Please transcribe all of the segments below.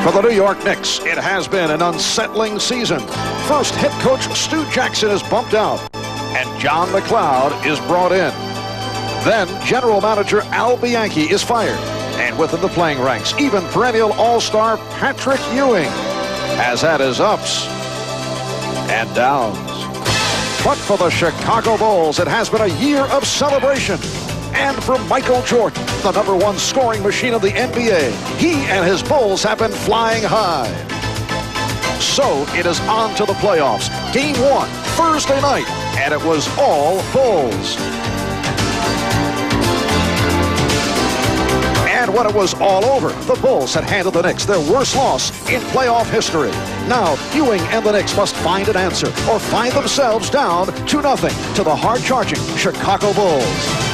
For the New York Knicks, it has been an unsettling season. First, head coach Stu Jackson is bumped out, and John McLeod is brought in. Then, general manager Al Bianchi is fired, and within the playing ranks, even perennial all-star Patrick Ewing has had his ups and downs. But for the Chicago Bulls, it has been a year of celebration. And for Michael Jordan, the #1 scoring machine of the NBA, he and his Bulls have been flying high. So it is on to the playoffs. Game 1, Thursday night, and it was all Bulls. And when it was all over, the Bulls had handed the Knicks their worst loss in playoff history. Now, Ewing and the Knicks must find an answer or find themselves down 2-0 to the hard-charging Chicago Bulls.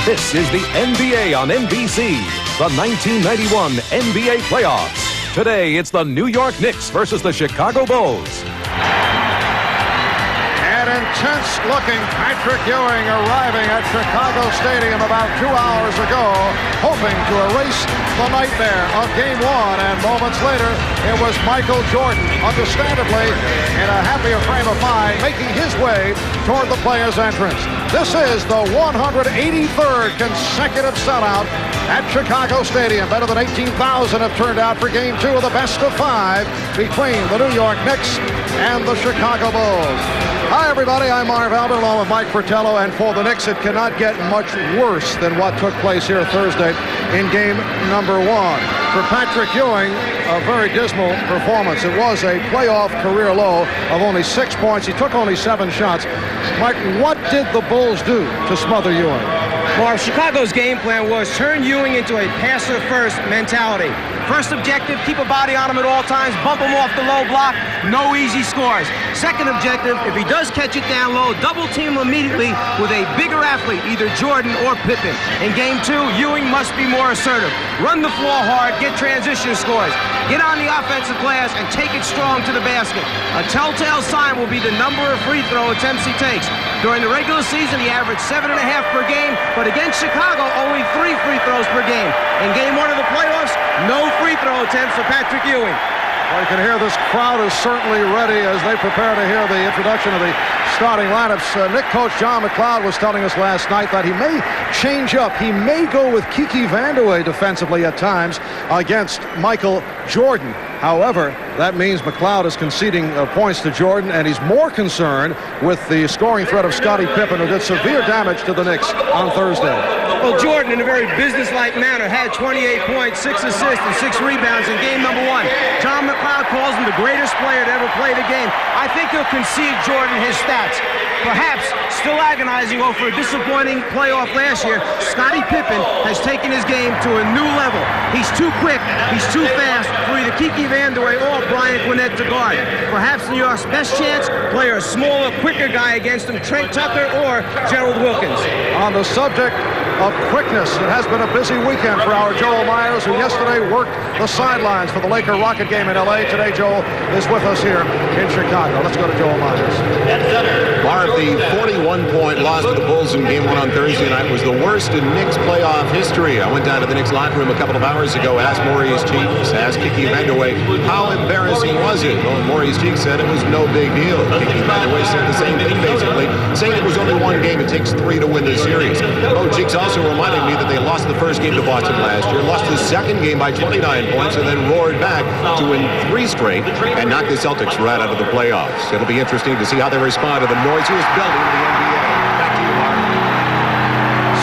This is the NBA on NBC, the 1991 NBA playoffs. Today, it's the New York Knicks versus the Chicago Bulls. An intense-looking Patrick Ewing arriving at Chicago Stadium about 2 hours ago, hoping to erase the nightmare of Game 1, and moments later, it was Michael Jordan, understandably in a happier frame of mind, making his way toward the players' entrance. This is the 183rd consecutive sellout at Chicago Stadium. Better than 18,000 have turned out for Game 2 of the best-of-5 between the New York Knicks and the Chicago Bulls. Hi, everybody. I'm Marv Albert, along with Mike Fratello. And for the Knicks, it cannot get much worse than what took place here Thursday in Game number 1. For Patrick Ewing, a very dismal performance. It was a playoff career low of only 6 points. He took only 7 shots. Mike, what did the Bulls do to smother Ewing? Well, Chicago's game plan was turn Ewing into a passer-first mentality. First objective, keep a body on him at all times, bump him off the low block, no easy scores. Second objective, if he does catch it down low, double team him immediately with a bigger athlete, either Jordan or Pippen. In Game 2, Ewing must be more assertive. Run the floor hard, get transition scores. Get on the offensive glass and take it strong to the basket. A telltale sign will be the number of free throw attempts he takes. During the regular season, he averaged 7.5 per game, but against Chicago, only 3 free throws per game. In Game 1 of the playoffs, no free throw attempts for Patrick Ewing. Well, you can hear this crowd is certainly ready as they prepare to hear the introduction of the starting lineups. Knicks coach John McLeod was telling us last night that he may change up. He may go with Kiki Vandeweghe defensively at times against Michael Jordan. However, that means McLeod is conceding points to Jordan, and he's more concerned with the scoring threat of Scottie Pippen, who did severe damage to the Knicks on Thursday. Well, Jordan, in a very businesslike manner, had 28 points, 6 assists, and 6 rebounds in Game number 1. John McLeod calls him the greatest player to ever play the game. I think he'll concede Jordan his stats. Perhaps still agonizing over a disappointing playoff last year, Scottie Pippen has taken his game to a new level. He's too quick, he's too fast for either Kiki Vandeweghe or Brian Quinnett to guard. Perhaps New York's best chance, play a smaller, quicker guy against him, Trent Tucker or Gerald Wilkins. On the subject of quickness, it has been a busy weekend for our Joel Myers, who yesterday worked the sidelines for the Laker Rocket game in L.A. Today, Joel is with us here in Chicago. Let's go to Joel Myers. Marv, the 41-point loss to the Bulls in Game 1 on Thursday night was the worst in Knicks playoff history. I went down to the Knicks locker room a couple of hours ago, asked Maurice Cheeks, asked Kiki Vandeweghe, how embarrassing was it? Well, Maurice Cheeks said it was no big deal. Kiki Vandeweghe said the same thing, basically, saying it was only one game. It takes 3 to win this series. Oh, Cheeks also reminded me that they lost the first game to Boston last year, lost the second game by 29 points, and then roared back to win 3 straight and knock the Celtics right out of the playoffs. It'll be interesting to see how they respond to the noisiest building in the NBA. Back to you, Mark.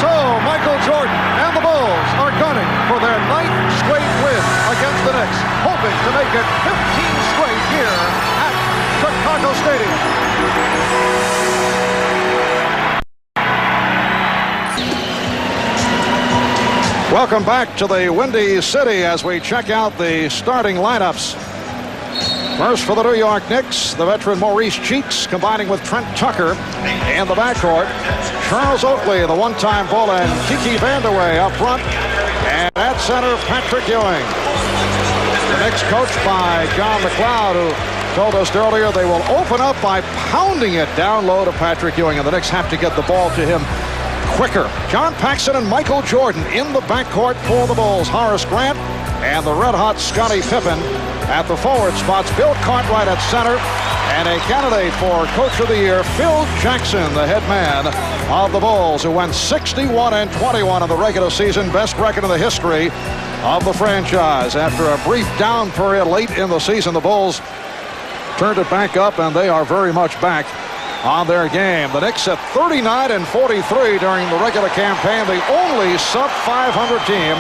So, Michael Jordan and the Bulls are gunning for their 9th straight win against the Knicks, hoping to make it 15 straight here at Chicago Stadium. Welcome back to the Windy City as we check out the starting lineups. First for the New York Knicks, the veteran Maurice Cheeks combining with Trent Tucker in the backcourt. Charles Oakley, the one-time Bull, and Kiki Vandeweghe up front. And at center, Patrick Ewing. The Knicks coached by John McLeod, who told us earlier they will open up by pounding it down low to Patrick Ewing, and the Knicks have to get the ball to him quicker. John Paxson and Michael Jordan in the backcourt for the Bulls. Horace Grant and the red-hot Scottie Pippen at the forward spots. Bill Cartwright at center, and a candidate for Coach of the Year, Phil Jackson, the head man of the Bulls, who went 61-21 in the regular season, best record in the history of the franchise. After a brief down period late in the season, the Bulls turned it back up, and they are very much back on their game. The Knicks at 39-43 during the regular campaign, the only sub-500 team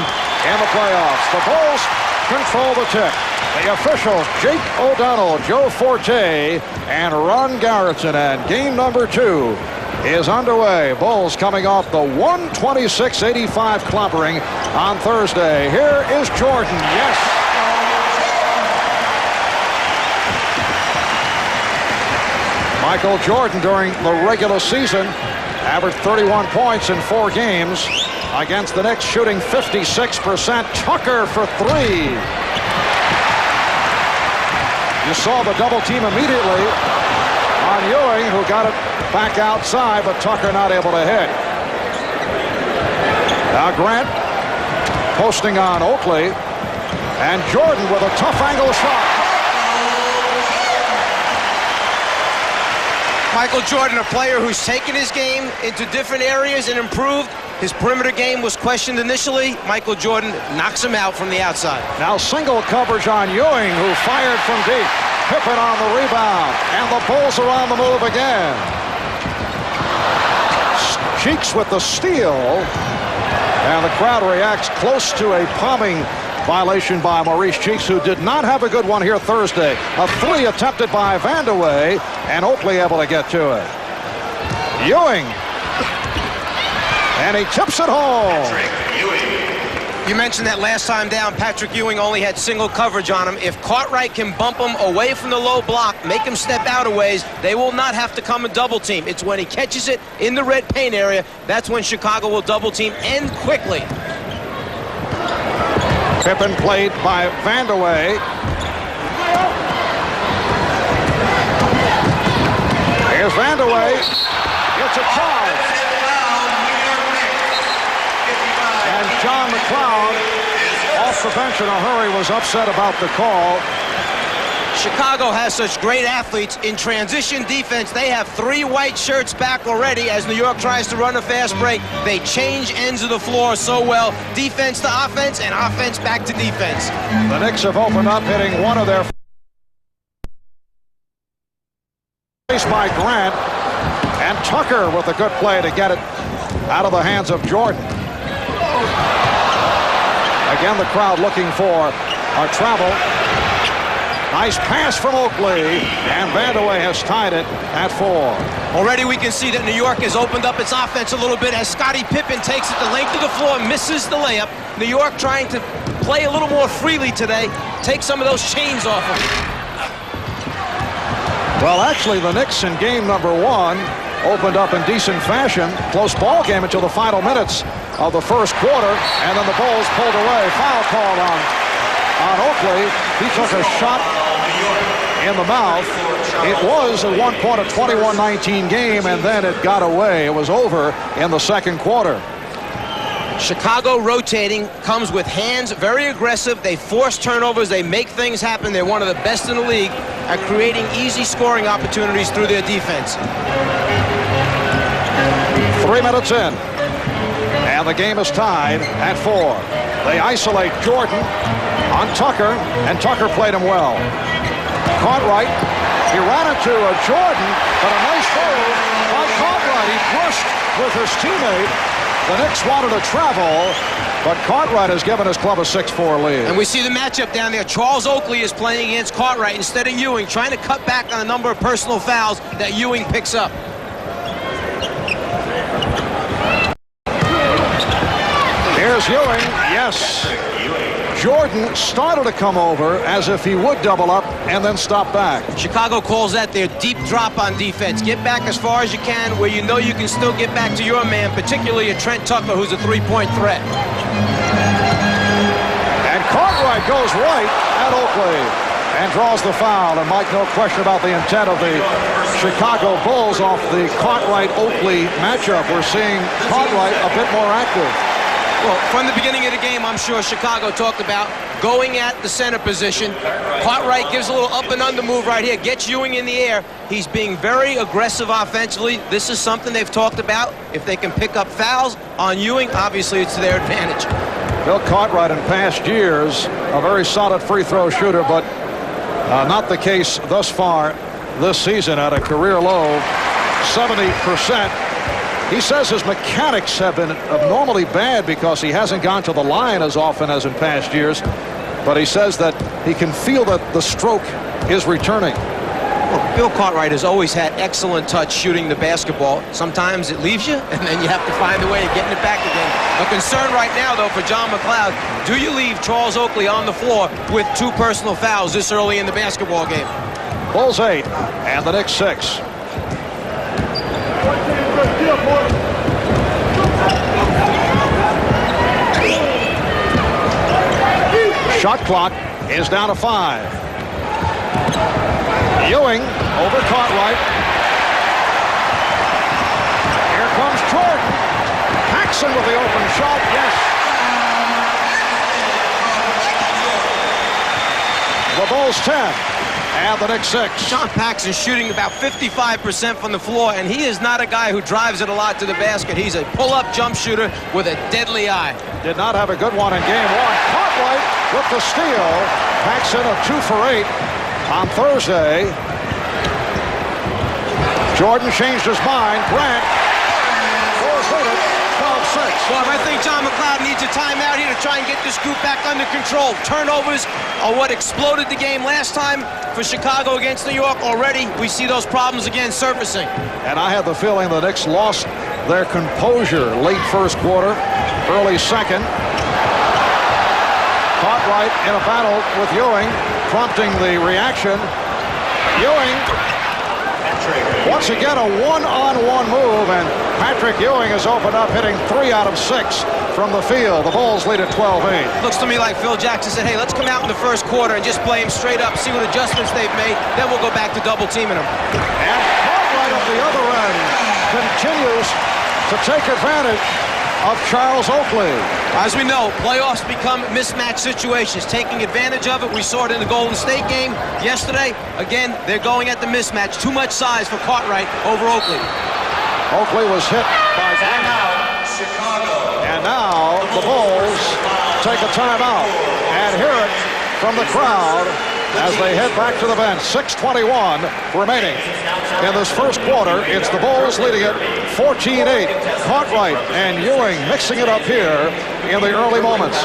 in the playoffs. The Bulls control the tip. The officials, Jake O'Donnell, Joe Forte, and Ron Garretson. And game number 2 is underway. Bulls coming off the 126-85 clobbering on Thursday. Here is Jordan. Yes. Michael Jordan during the regular season averaged 31 points in 4 games against the Knicks, shooting 56%. Tucker for 3. You saw the double team immediately on Ewing, who got it back outside, but Tucker not able to hit. Now Grant posting on Oakley, and Jordan with a tough angle shot. Michael Jordan, a player who's taken his game into different areas and improved. His perimeter game was questioned initially. Michael Jordan knocks him out from the outside. Now single coverage on Ewing, who fired from deep. Pippen on the rebound, and the Bulls are on the move again. Cheeks with the steal, and the crowd reacts close to a palming violation by Maurice Cheeks, who did not have a good one here Thursday. A 3 attempted by Vandeweghe, and Oakley able to get to it. Ewing, and he tips it home. You mentioned that last time down, Patrick Ewing only had single coverage on him. If Cartwright can bump him away from the low block, make him step out a ways, they will not have to come and double team. It's when he catches it in the red paint area, that's when Chicago will double team, and quickly. Pippen played by Vandeweghe. Here's Vandeweghe. It's a charge. And John McLeod, off the bench in a hurry, was upset about the call. Chicago has such great athletes in transition defense. They have 3 white shirts back already as New York tries to run a fast break. They change ends of the floor so well. Defense to offense, and offense back to defense. The Knicks have opened up, hitting one of their by Grant, and Tucker with a good play to get it out of the hands of Jordan. Again, the crowd looking for a travel. Nice pass from Oakley, and Vandeweghe has tied it at 4. Already we can see that New York has opened up its offense a little bit as Scottie Pippen takes it the length of the floor, misses the layup. New York trying to play a little more freely today, take some of those chains off of him. Well, actually, the Knicks in game number 1 opened up in decent fashion. Close ball game until the final minutes of the first quarter, and then the Bulls pulled away. Foul called on Oakley. He took a shot in the mouth. It was at one point a 21-19 game, and then it got away. It was over in the second quarter. Chicago rotating, comes with hands, very aggressive. They force turnovers. They make things happen. They're one of the best in the league at creating easy scoring opportunities through their defense. 3 minutes in, and the game is tied at 4. They isolate Jordan on Tucker, and Tucker played him well. Cartwright, he ran into a Jordan, but a nice move by Cartwright. He brushed with his teammate. The Knicks wanted to travel, but Cartwright has given his club a 6-4 lead. And we see the matchup down there. Charles Oakley is playing against Cartwright instead of Ewing, trying to cut back on a number of personal fouls that Ewing picks up. Here's Ewing, yes. Jordan started to come over as if he would double up and then stop back. Chicago calls that their deep drop on defense. Get back as far as you can where you know you can still get back to your man, particularly a Trent Tucker, who's a three-point threat. Cartwright goes right at Oakley and draws the foul. And Mike, no question about the intent of the Chicago Bulls off the Cartwright-Oakley matchup. We're seeing Cartwright a bit more active. Well, from the beginning of the game, I'm sure Chicago talked about going at the center position. Cartwright gives a little up and under move right here, gets Ewing in the air. He's being very aggressive offensively. This is something they've talked about. If they can pick up fouls on Ewing, obviously it's to their advantage. Bill Cartwright in past years, a very solid free throw shooter, but not the case thus far this season at a career low 70%. He says his mechanics have been abnormally bad because he hasn't gone to the line as often as in past years, but he says that he can feel that the stroke is returning. Well, Bill Cartwright has always had excellent touch shooting the basketball. Sometimes it leaves you, and then you have to find a way of getting it back again. A concern right now, though, for John McLeod, do you leave Charles Oakley on the floor with 2 personal fouls this early in the basketball game? Bulls 8 and the Knicks 6. Shot clock is down to 5. Ewing over Cartwright. Here comes Jordan. Paxson with the open shot. Yes. The Bulls 10 and the Knicks 6. John Paxson shooting about 55% from the floor, and he is not a guy who drives it a lot to the basket. He's a pull-up jump shooter with a deadly eye. Did not have a good one in game 1. Cartwright with the steal. Paxson a 2 for 8 on Thursday. Jordan changed his mind. Grant goes with it. 12-6. Well, I think John McLeod needs a timeout here to try and get this group back under control. Turnovers are what exploded the game last time for Chicago against New York. Already, we see those problems again surfacing. And I have the feeling the Knicks lost their composure late first quarter, early second. Cartwright in a battle with Ewing, prompting the reaction. Ewing, once again, a one-on-one move, and Patrick Ewing has opened up, hitting 3 out of 6 from the field. The Bulls lead at 12-8. Looks to me like Phil Jackson said, hey, let's come out in the first quarter and just play him straight up, see what adjustments they've made, then we'll go back to double teaming him. And Cartwright at the other end continues to take advantage of Charles Oakley. As we know, playoffs become mismatch situations. Taking advantage of it, we saw it in the Golden State game yesterday. Again, they're going at the mismatch. Too much size for Cartwright over Oakley. Oakley was hit by Chicago. And now the Bulls take a timeout and hear it from the crowd as they head back to the bench. 6:21 remaining in this first quarter. It's the Bulls leading it 14-8. Cartwright and Ewing mixing it up here in the early moments.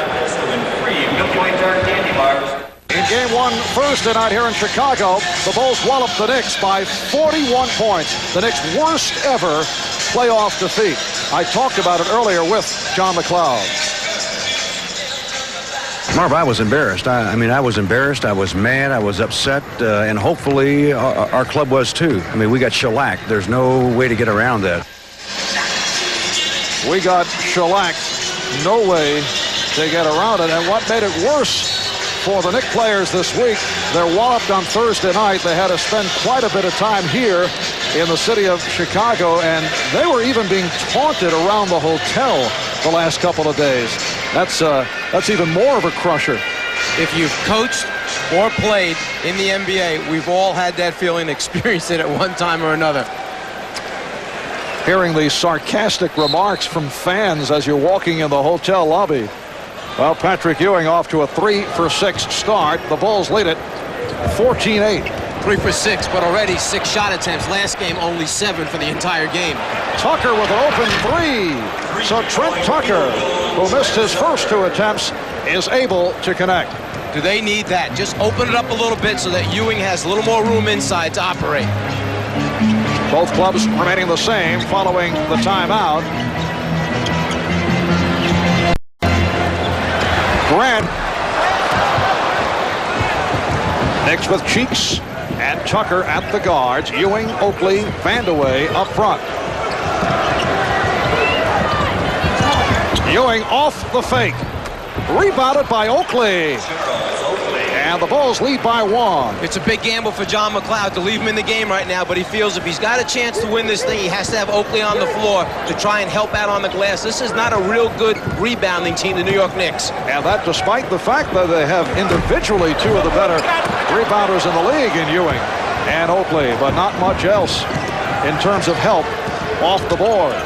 In game 1 Thursday night here in Chicago, the Bulls walloped the Knicks by 41 points. The Knicks' worst ever playoff defeat. I talked about it earlier with John McLeod. Marv, I was embarrassed. I mean, I was embarrassed. I was mad. I was upset. And hopefully our club was too. I mean, we got shellacked. There's no way to get around that. We got shellacked. No way to get around it. And what made it worse for the Knicks players this week, they're walloped on Thursday night. They had to spend quite a bit of time here in the city of Chicago, and they were even being taunted around the hotel the last couple of days. That's even more of a crusher. If you've coached or played in the NBA, we've all had that feeling, experienced it at one time or another. Hearing these sarcastic remarks from fans as you're walking in the hotel lobby. Well, Patrick Ewing off to a 3 for 6 start. The Bulls lead it 14-8. 3 for 6, but already 6 shot attempts. Last game, only 7 for the entire game. Tucker with an open 3. So Trent Tucker, who missed his first 2 attempts, is able to connect. Do they need that? Just open it up a little bit so that Ewing has a little more room inside to operate. Both clubs remaining the same following the timeout. Grant. Knicks with Cheeks and Tucker at the guards. Ewing, Oakley, Vandeweghe up front. Ewing off the fake. Rebounded by Oakley. And the Bulls lead by 1. It's a big gamble for John McLeod to leave him in the game right now, but he feels if he's got a chance to win this thing, he has to have Oakley on the floor to try and help out on the glass. This is not a real good rebounding team, the New York Knicks. And that despite the fact that they have individually 2 of the better rebounders in the league in Ewing and Oakley, but not much else in terms of help off the boards.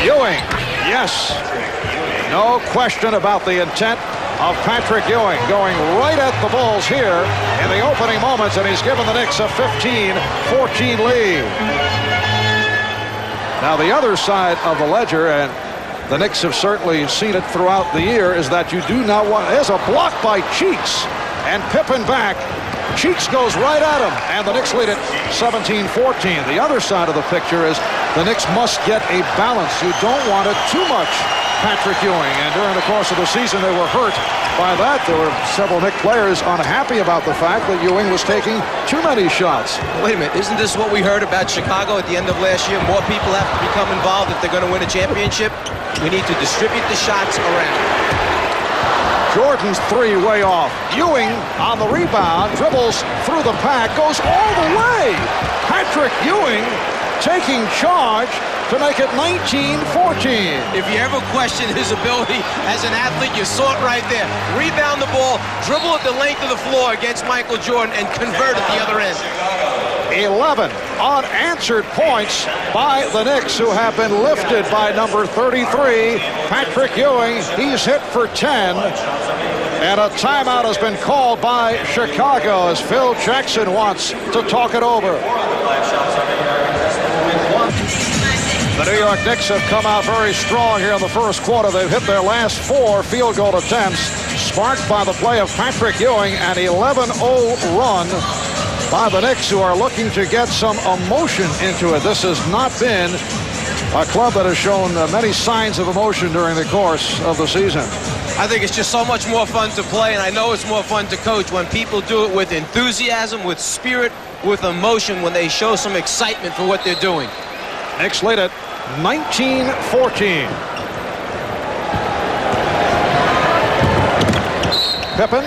Ewing, yes. No question about the intent of Patrick Ewing going right at the Bulls here in the opening moments, and he's given the Knicks a 15-14 lead. Now the other side of the ledger, and the Knicks have certainly seen it throughout the year, is that you do not want... There's a block by Cheeks, and Pippen back. Cheeks goes right at him, and the Knicks lead it 17-14. The other side of the picture is the Knicks must get a balance. You don't want it too much, Patrick Ewing, and during the course of the season they were hurt by that. There were several Knicks players unhappy about the fact that Ewing was taking too many shots. Wait a minute, isn't this what we heard about Chicago at the end of last year? More people have to become involved if they're going to win a championship. We need to distribute the shots around. Jordan's 3 way off. Ewing on the rebound, dribbles through the pack, goes all the way. Patrick Ewing taking charge to make it 19-14. If you ever question his ability as an athlete, you saw it right there. Rebound the ball, dribble at the length of the floor against Michael Jordan, and convert at the other end. 11 unanswered points by the Knicks, who have been lifted by number 33, Patrick Ewing. He's hit for 10. And a timeout has been called by Chicago as Phil Jackson wants to talk it over. The New York Knicks have come out very strong here in the first quarter. They've hit their last 4 field goal attempts, sparked by the play of Patrick Ewing, an 11-0 run by the Knicks, who are looking to get some emotion into it. This has not been a club that has shown many signs of emotion during the course of the season. I think it's just so much more fun to play, and I know it's more fun to coach when people do it with enthusiasm, with spirit, with emotion, when they show some excitement for what they're doing. Knicks lead it 19-14. Pippen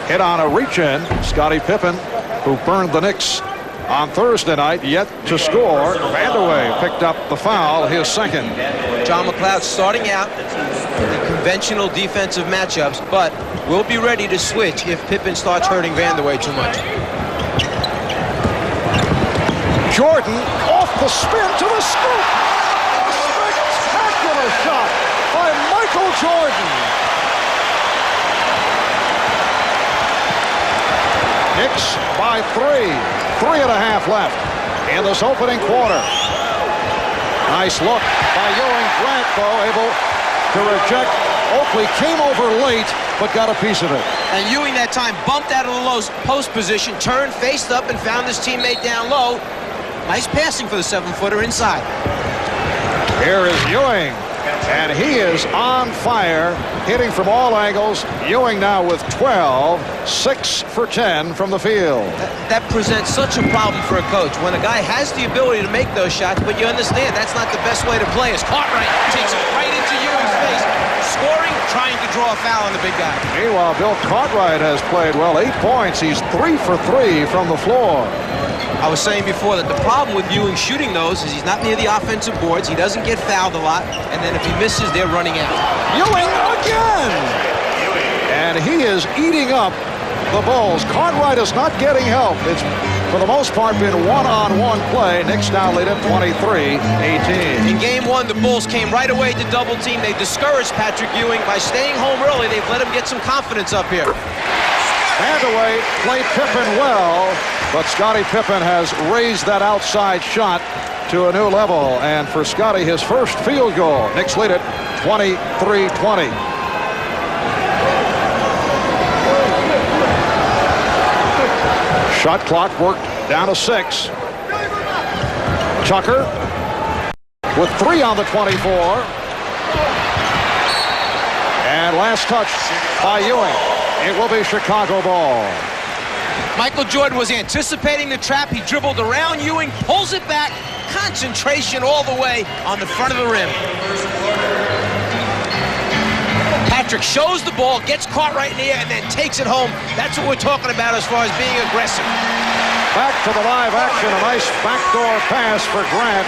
hit on a reach-in. Scottie Pippen, who burned the Knicks on Thursday night, yet to score. Vandeweghe picked up the foul, his second. John McLeod starting out in the conventional defensive matchups, but will be ready to switch if Pippen starts hurting Vandeweghe too much. Jordan off the spin to the scoop. A spectacular shot by Michael Jordan. Knicks by 3. 3.5 left in this opening quarter. Nice look by Ewing. Grant, though, able to reject. Oakley came over late, but got a piece of it. And Ewing that time bumped out of the low post position, turned, faced up, and found his teammate down low. Nice passing for the 7-footer inside. Here is Ewing, and he is on fire, hitting from all angles. Ewing now with 12, 6 for 10 from the field. That presents such a problem for a coach when a guy has the ability to make those shots, but you understand that's not the best way to play. As Cartwright takes it right into Ewing's face, scoring, trying to draw a foul on the big guy. Meanwhile, Bill Cartwright has played well. 8 points. He's 3 for 3 from the floor. I was saying before that the problem with Ewing shooting those is he's not near the offensive boards. He doesn't get fouled a lot. And then if he misses, they're running out. Ewing again! And he is eating up the Bulls. Cartwright is not getting help. It's, for the most part, been one-on-one play. Knicks now lead at 23-18. In game 1, the Bulls came right away to double team. They discouraged Patrick Ewing by staying home early. They've let him get some confidence up here. Vandeweghe played Pippen well, but Scottie Pippen has raised that outside shot to a new level. And for Scottie, his first field goal. Knicks lead it 23-20. Shot clock worked down to 6. Tucker with 3 on the 24. And last touch by Ewing. It will be Chicago ball. Michael Jordan was anticipating the trap. He dribbled around Ewing, pulls it back, concentration all the way on the front of the rim. Patrick shows the ball, gets caught right in the air, and then takes it home. That's what we're talking about as far as being aggressive. Back to the live action. A nice backdoor pass for Grant.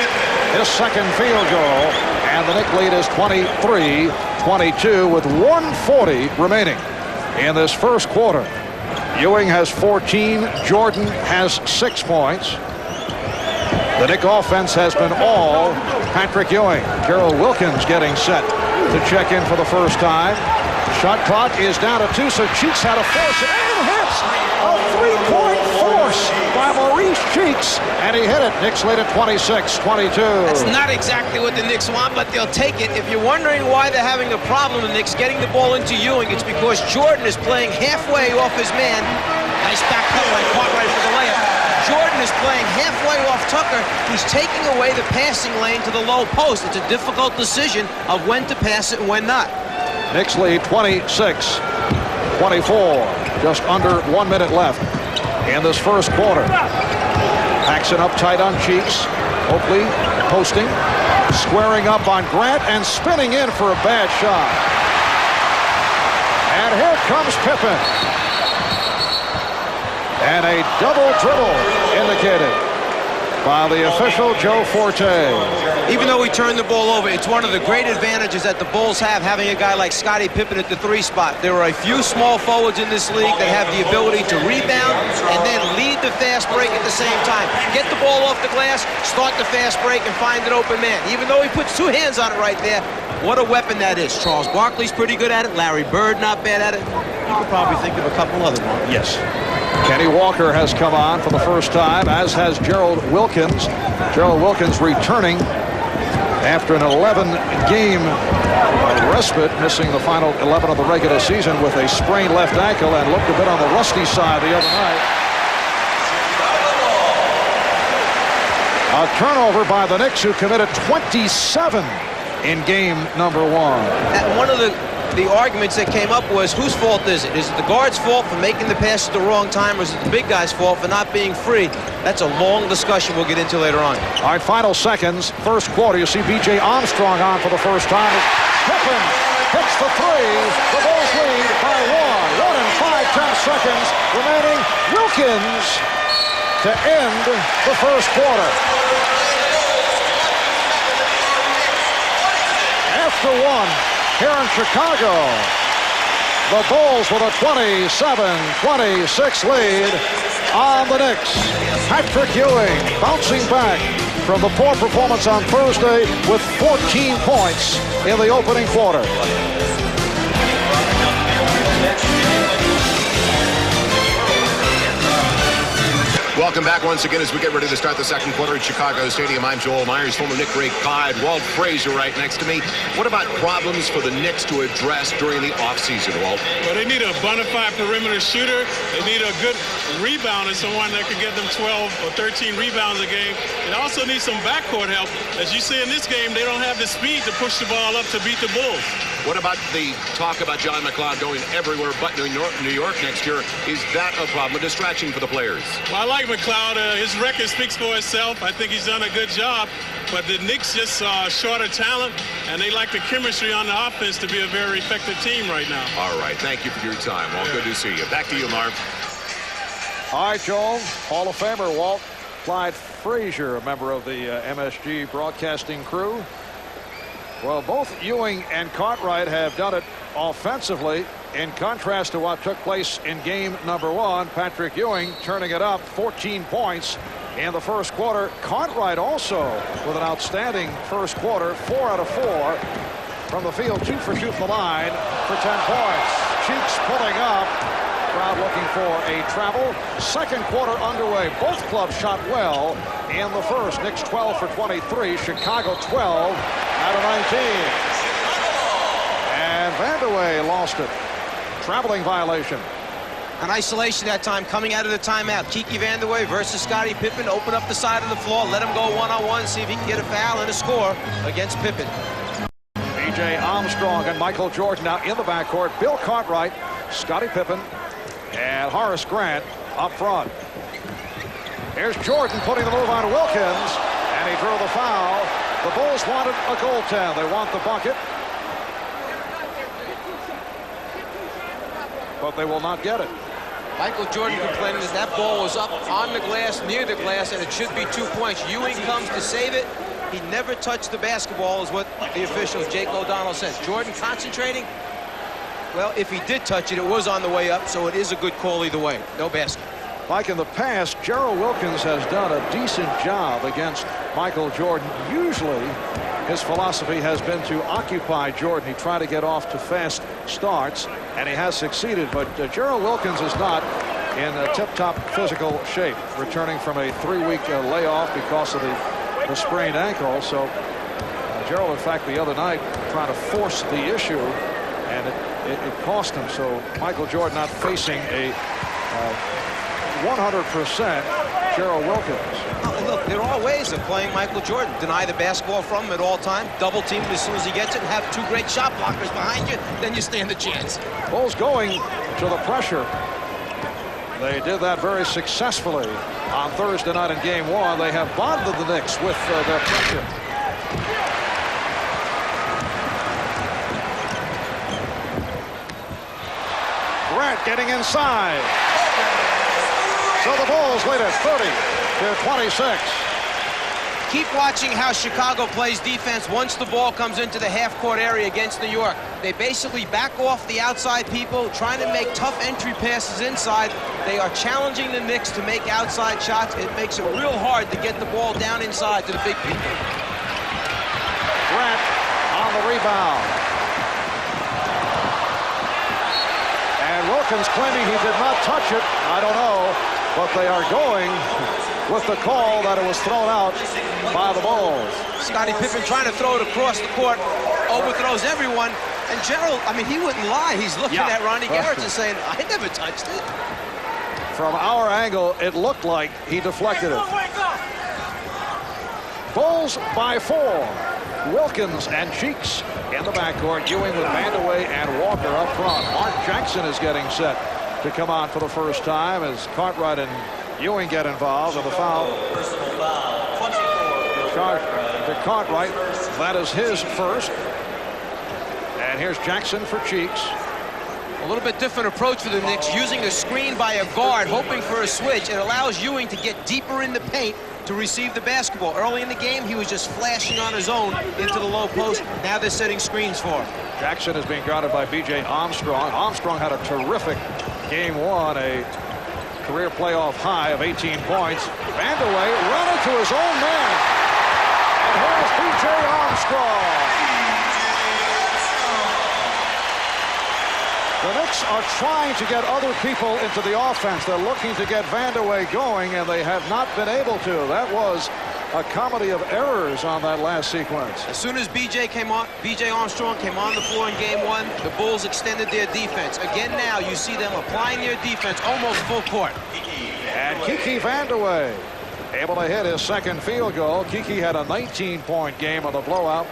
His second field goal. And the Knicks lead is 23-22 with 1:40 remaining in this first quarter. Ewing has 14. Jordan has 6 points. The Knicks offense has been all Patrick Ewing. Gerald Wilkins getting set to check in for the first time. Shot clock is down to 2, so Cheeks had to force it, and hits a three-point force by Maurice Cheeks, and he hit it. Knicks lead at 26-22. That's not exactly what the Knicks want, but they'll take it. If you're wondering why they're having a problem, the Knicks getting the ball into Ewing, it's because Jordan is playing halfway off his man. Nice back cut by Cartwright for the layup. Jordan is playing halfway off Tucker. He's taking away the passing lane to the low post. It's a difficult decision of when to pass it and when not. Knicks lead 26-24. Just under 1 minute left in this first quarter. Paxson up tight on Cheeks. Oakley posting, squaring up on Grant, and spinning in for a bad shot. And here comes Pippen. And a double dribble indicated by the official Joe Forte. Even though he turned the ball over, it's one of the great advantages that the Bulls have, having a guy like Scottie Pippen at the 3 spot. There are a few small forwards in this league that have the ability to rebound and then lead the fast break at the same time. Get the ball off the glass, start the fast break, and find an open man. Even though he puts 2 hands on it right there, what a weapon that is. Charles Barkley's pretty good at it. Larry Bird not bad at it. You could probably think of a couple other ones. Yes. Kenny Walker has come on for the first time, as has Gerald Wilkins. Gerald Wilkins returning after an 11-game respite, missing the final 11 of the regular season with a sprained left ankle, and looked a bit on the rusty side the other night. A turnover by the Knicks, who committed 27 in game number 1. And one of the arguments that came up was, whose fault is it? Is it the guard's fault for making the pass at the wrong time, or is it the big guy's fault for not being free? That's a long discussion we'll get into later on. All right, final seconds. First quarter, you see B.J. Armstrong on for the first time. Pippen hits the 3. The Bulls lead by 1. 1 and 5/10 seconds remaining. Wilkins to end the first quarter. After 1. Here in Chicago, the Bulls with a 27-26 lead on the Knicks. Patrick Ewing bouncing back from the poor performance on Thursday with 14 points in the opening quarter. Welcome back once again as we get ready to start the second quarter at Chicago Stadium. I'm Joel Myers, former Knick great Clyde. Walt Frazier right next to me. What about problems for the Knicks to address during the offseason, Walt? Well, they need a bona fide perimeter shooter. They need a good rebounder, someone that can get them 12 or 13 rebounds a game. They also need some backcourt help. As you see in this game, they don't have the speed to push the ball up to beat the Bulls. What about the talk about John McLeod going everywhere but New York next year? Is that a problem, a distraction for the players? Well, I like McLeod. His record speaks for itself. I think he's done a good job. But the Knicks just short of talent, and they lack the chemistry on the offense to be a very effective team right now. All right. Thank you for your time, Walt. Good to see you. Back to you, Marv. All right, Joel. Hall of Famer Walt Clyde Frazier, a member of the MSG broadcasting crew. Well, both Ewing and Cartwright have done it offensively, in contrast to what took place in game number 1. Patrick Ewing turning it up, 14 points in the first quarter. Cartwright also with an outstanding first quarter, 4 out of 4 from the field, 2 for 2 from the line for 10 points. Cheeks pulling up. Crowd looking for a travel. Second quarter underway. Both clubs shot well in the first. Knicks 12 for 23. Chicago 12 out of 19. And Vanderway lost it. Traveling violation. An isolation that time coming out of the timeout. Kiki Vanderway versus Scottie Pippen. Open up the side of the floor. Let him go one-on-one. See if he can get a foul and a score against Pippen. B.J. Armstrong and Michael Jordan now in the backcourt. Bill Cartwright, Scottie Pippen, and Horace Grant up front. Here's Jordan putting the move on Wilkins, and he He drew the foul. The Bulls wanted a goaltend. They want the bucket. But they will not get it. Michael Jordan complaining that that ball was up on the glass, near the glass, and it should be 2 points. Ewing comes to save it. He never touched the basketball, is what the official, Jake O'Donnell, said. Jordan concentrating. Well, if he did touch it, it was on the way up, so it is a good call either way. No basket. Like in the past, Gerald Wilkins has done a decent job against Michael Jordan. Usually, his philosophy has been to occupy Jordan. He tried to get off to fast starts, and he has succeeded. But Gerald Wilkins is not in a tip-top physical shape, returning from a 3-week layoff because of the sprained ankle. So Gerald, in fact, the other night, trying to force the issue, and it cost him. So Michael Jordan not facing a 100% Gerald Wilkins. Look, there are ways of playing Michael Jordan. Deny the basketball from him at all time, double team him as soon as he gets it, and have 2 great shot blockers behind you, then you stand a chance. Bulls going to the pressure. They did that very successfully on Thursday night in Game 1. They have bonded the Knicks with their pressure. Grant getting inside. So the Bulls lead it 30-26. Keep watching how Chicago plays defense once the ball comes into the half-court area against New York. They basically back off the outside people, trying to make tough entry passes inside. They are challenging the Knicks to make outside shots. It makes it real hard to get the ball down inside to the big people. Grant on the rebound. And Wilkins claiming he did not touch it. I don't know. But they are going with the call that it was thrown out by the Bulls. Scottie Pippen trying to throw it across the court, overthrows everyone. And Gerald, I mean, he wouldn't lie. He's looking at Ronnie Garrison saying, I never touched it. From our angle, it looked like he deflected it. Bulls by 4. Wilkins and Cheeks in the backcourt. Ewing with Vandeweghe and Walker up front. Mark Jackson is getting set to come on for the first time as Cartwright and Ewing get involved in the foul. To Cartwright, that is his first. And here's Jackson for Cheeks. A little bit different approach for the Knicks, using a screen by a guard, hoping for a switch. It allows Ewing to get deeper in the paint to receive the basketball. Early in the game, he was just flashing on his own into the low post. Now they're setting screens for him. Jackson is being guarded by B.J. Armstrong. Armstrong had a terrific Game 1, a career playoff high of 18 points. Vandeweghe running to his own man. And here's B.J. Armstrong. The Knicks are trying to get other people into the offense. They're looking to get Vandeweghe going, and they have not been able to. That was a comedy of errors on that last sequence. As soon as B.J. Armstrong came on the floor in Game 1, the Bulls extended their defense. Again now, you see them applying their defense almost full court. And Kiki Vandeweghe able to hit his second field goal. Kiki had a 19-point game on the blowout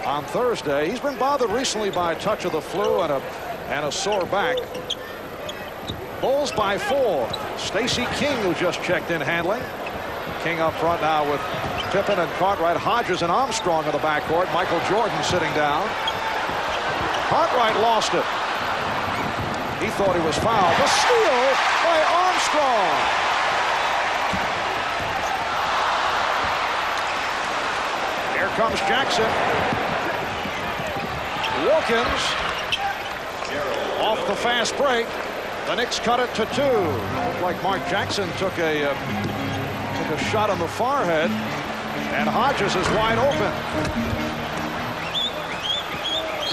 on Thursday. He's been bothered recently by a touch of the flu and a sore back. Bulls by 4. Stacey King, who just checked in, handling. King up front now with Pippen and Cartwright. Hodges and Armstrong in the backcourt. Michael Jordan sitting down. Cartwright lost it. He thought he was fouled. The steal by Armstrong. Here comes Jackson. Wilkins off the fast break. The Knicks cut it to 2. Looked like Mark Jackson took a shot on the forehead, and Hodges is wide open.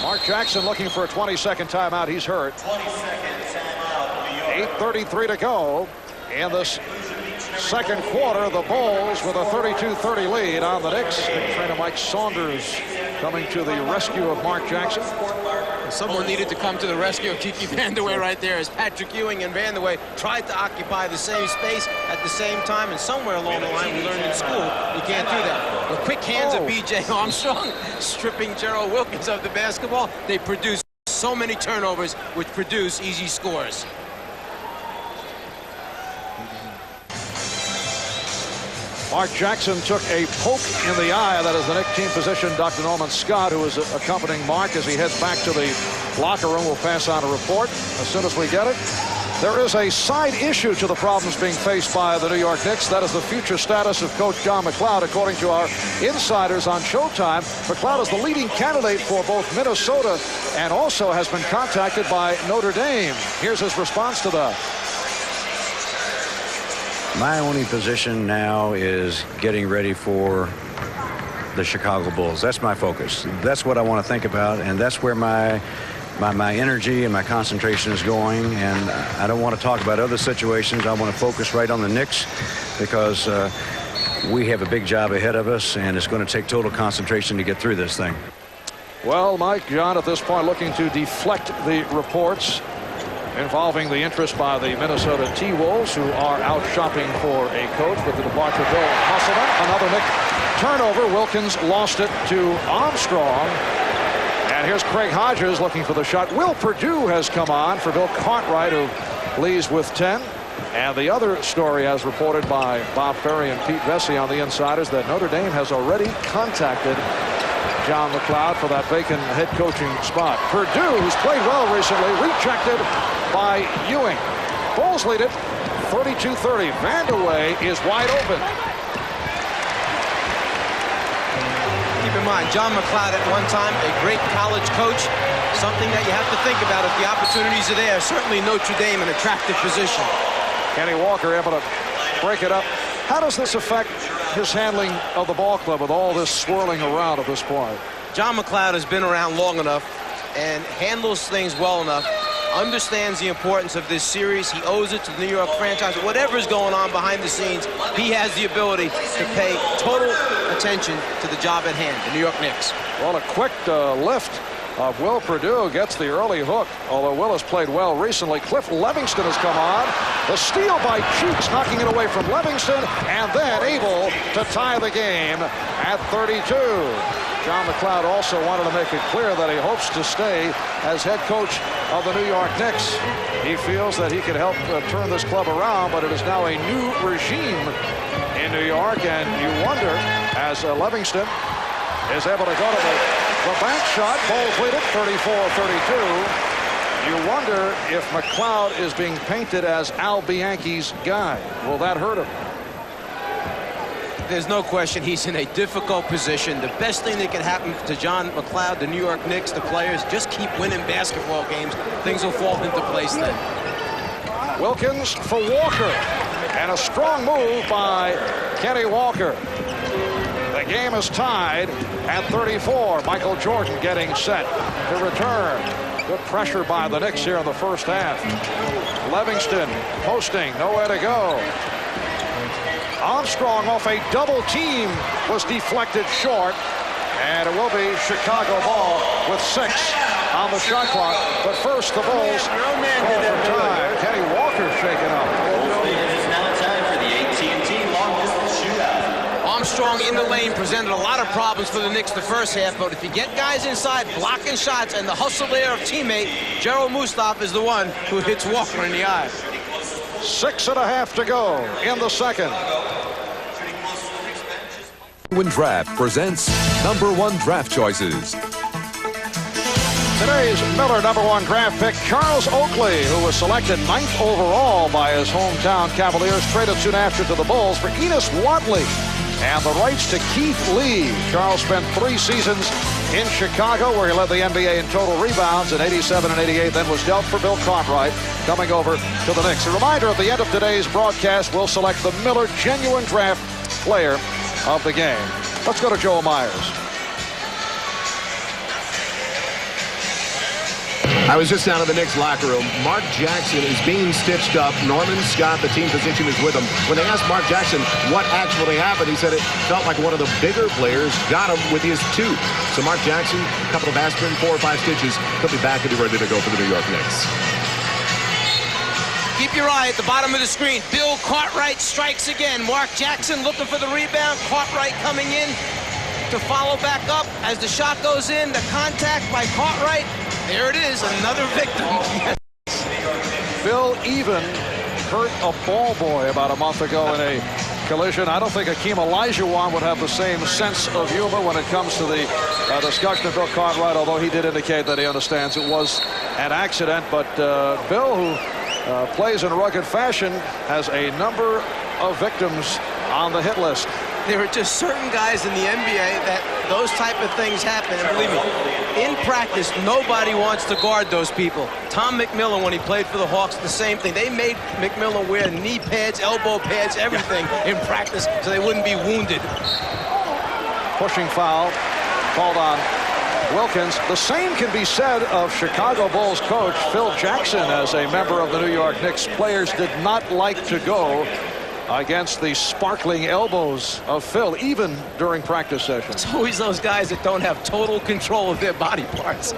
Mark Jackson looking for a 20-second timeout. He's hurt. 8:33 to go in this second quarter. The Bulls with a 32-30 lead on the Knicks. Trainer Mike Saunders coming to the rescue of Mark Jackson. Someone needed to come to the rescue of Kiki Vandeweghe right there, as Patrick Ewing and Vandeweghe tried to occupy the same space at the same time, and somewhere along the line we learned in school you can't do that. The quick hands of B.J. Armstrong stripping Gerald Wilkins of the basketball. They produce so many turnovers, which produce easy scores. Mark Jackson took a poke in the eye. That is the Knicks team physician, Dr. Norman Scott, who is accompanying Mark as he heads back to the locker room. We'll pass on a report as soon as we get it. There is a side issue to the problems being faced by the New York Knicks. That is the future status of coach John McLeod. According to our insiders on Showtime, McLeod is the leading candidate for both Minnesota and also has been contacted by Notre Dame. Here's his response to that. My only position now is getting ready for the Chicago Bulls. That's my focus. That's what I want to think about, and that's where my energy and my concentration is going. And I don't want to talk about other situations. I want to focus right on the Knicks because we have a big job ahead of us, and it's going to take total concentration to get through this thing. Well, Mike, John, at this point looking to deflect the reports involving the interest by the Minnesota T-Wolves, who are out shopping for a coach with the departure of Bill Musselman. Another Knick turnover. Wilkins lost it to Armstrong. And here's Craig Hodges looking for the shot. Will Perdue has come on for Bill Cartwright, who leads with 10. And the other story, as reported by Bob Ferry and Pete Vesey on the Insiders, that Notre Dame has already contacted John McLeod for that vacant head coaching spot. Perdue, who's played well recently, rejected by Ewing. Bulls lead it 32-30. Vandeweghe is wide open. Keep in mind, John McLeod at one time, a great college coach. Something that you have to think about if the opportunities are there. Certainly Notre Dame, an attractive position. Kenny Walker able to break it up. How does this affect his handling of the ball club with all this swirling around at this point? John McLeod has been around long enough and handles things well enough, understands the importance of this series. He owes it to the New York franchise. Whatever's going on behind the scenes, he has the ability to pay total attention to the job at hand, the New York Knicks. Well, a quick lift of Will Perdue gets the early hook, although Will has played well recently. Cliff Levingston has come on. The steal by Cheeks, knocking it away from Levingston, and then able to tie the game at 32. John McLeod also wanted to make it clear that he hopes to stay as head coach of the New York Knicks. He feels that he can help turn this club around, but it is now a new regime in New York, and you wonder, as Levingston is able to go to the bank shot, Bulls lead it 34-32. You wonder if McLeod is being painted as Al Bianchi's guy. Will that hurt him? There's no question he's in a difficult position. The best thing that can happen to John McLeod, the New York Knicks, the players, just keep winning basketball games. Things will fall into place then. Wilkins for Walker, and a strong move by Kenny Walker. The game is tied at 34. Michael Jordan getting set to return. Good pressure by the Knicks here in the first half. Livingston posting, nowhere to go. Armstrong off a double team was deflected short, and it will be Chicago ball with 6 on the shot clock. But first, the Bulls call for time. Kenny Walker shaken up. It's now time for the AT&T long distance shootout. Armstrong in the lane presented a lot of problems for the Knicks the first half, but if you get guys inside blocking shots and the hustle there of teammate, Gerald Mustaf is the one who hits Walker in the eye. 6.5 to go in the second. Draft presents #1 draft choices. Today's Miller #1 draft pick, Charles Oakley, who was selected 9th overall by his hometown Cavaliers, traded soon after to the Bulls for Enos Watley and the rights to Keith Lee. Charles spent 3 seasons in Chicago, where he led the NBA in total rebounds in 87 and 88, then was dealt for Bill Cartwright, coming over to the Knicks. A reminder, at the end of today's broadcast, we'll select the Miller Genuine Draft Player of the game. Let's go to Joel Myers. I was just down in the Knicks locker room. Mark Jackson is being stitched up. Norman Scott, the team physician, is with him. When they asked Mark Jackson what actually happened, he said it felt like one of the bigger players got him with his tooth. So Mark Jackson, a couple of aspirin, 4 or 5 stitches, could be back and be ready to go for the New York Knicks. Keep your eye at the bottom of the screen. Bill Cartwright strikes again. Mark Jackson looking for the rebound. Cartwright coming in to follow back up as the shot goes in. The contact by Cartwright. There it is, another victim. Bill Even hurt a ball boy about a month ago in a collision. I don't think Hakeem Olajuwon would have the same sense of humor when it comes to the discussion of Bill Cartwright, although he did indicate that he understands it was an accident. But Bill, who plays in rugged fashion, has a number of victims on the hit list. There are just certain guys in the NBA that those type of things happen. And believe me, in practice, nobody wants to guard those people. Tom McMillan, when he played for the Hawks, the same thing. They made McMillan wear knee pads, elbow pads, everything in practice so they wouldn't be wounded. Pushing foul called on Wilkins. The same can be said of Chicago Bulls coach Phil Jackson. As a member of the New York Knicks, players did not like to go against the sparkling elbows of Phil, even during practice sessions. It's always those guys that don't have total control of their body parts.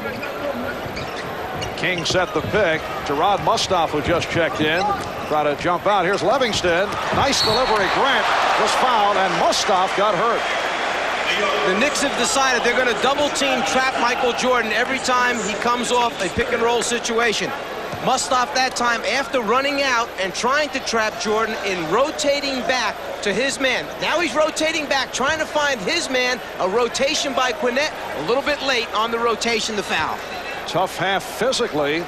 King set the pick. Gerard Mustaf, who just checked in, try to jump out. Here's Livingston. Nice delivery. Grant was fouled, and Mustaf got hurt. The Knicks have decided they're going to double team trap Michael Jordan every time he comes off a pick and roll situation. Mustaf that time, after running out and trying to trap Jordan, in rotating back to his man. Now he's rotating back, trying to find his man. A rotation by Quinnett, a little bit late on the rotation, the foul. Tough half physically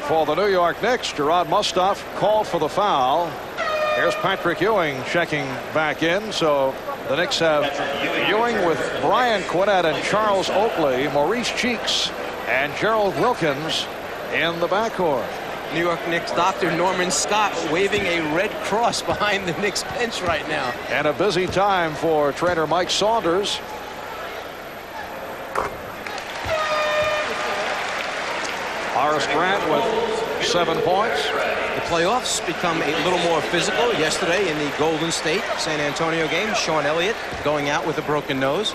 for the New York Knicks. Gerard Mustaf called for the foul. Here's Patrick Ewing checking back in. So the Knicks have Ewing with Brian Quinnett and Charles Oakley, Maurice Cheeks, and Gerald Wilkins in the backcourt. New York Knicks doctor Norman Scott waving a red cross behind the Knicks bench right now. And a busy time for trainer Mike Saunders. Horace Grant with 7 points. The playoffs become a little more physical. Yesterday in the Golden State San Antonio game, Sean Elliott going out with a broken nose.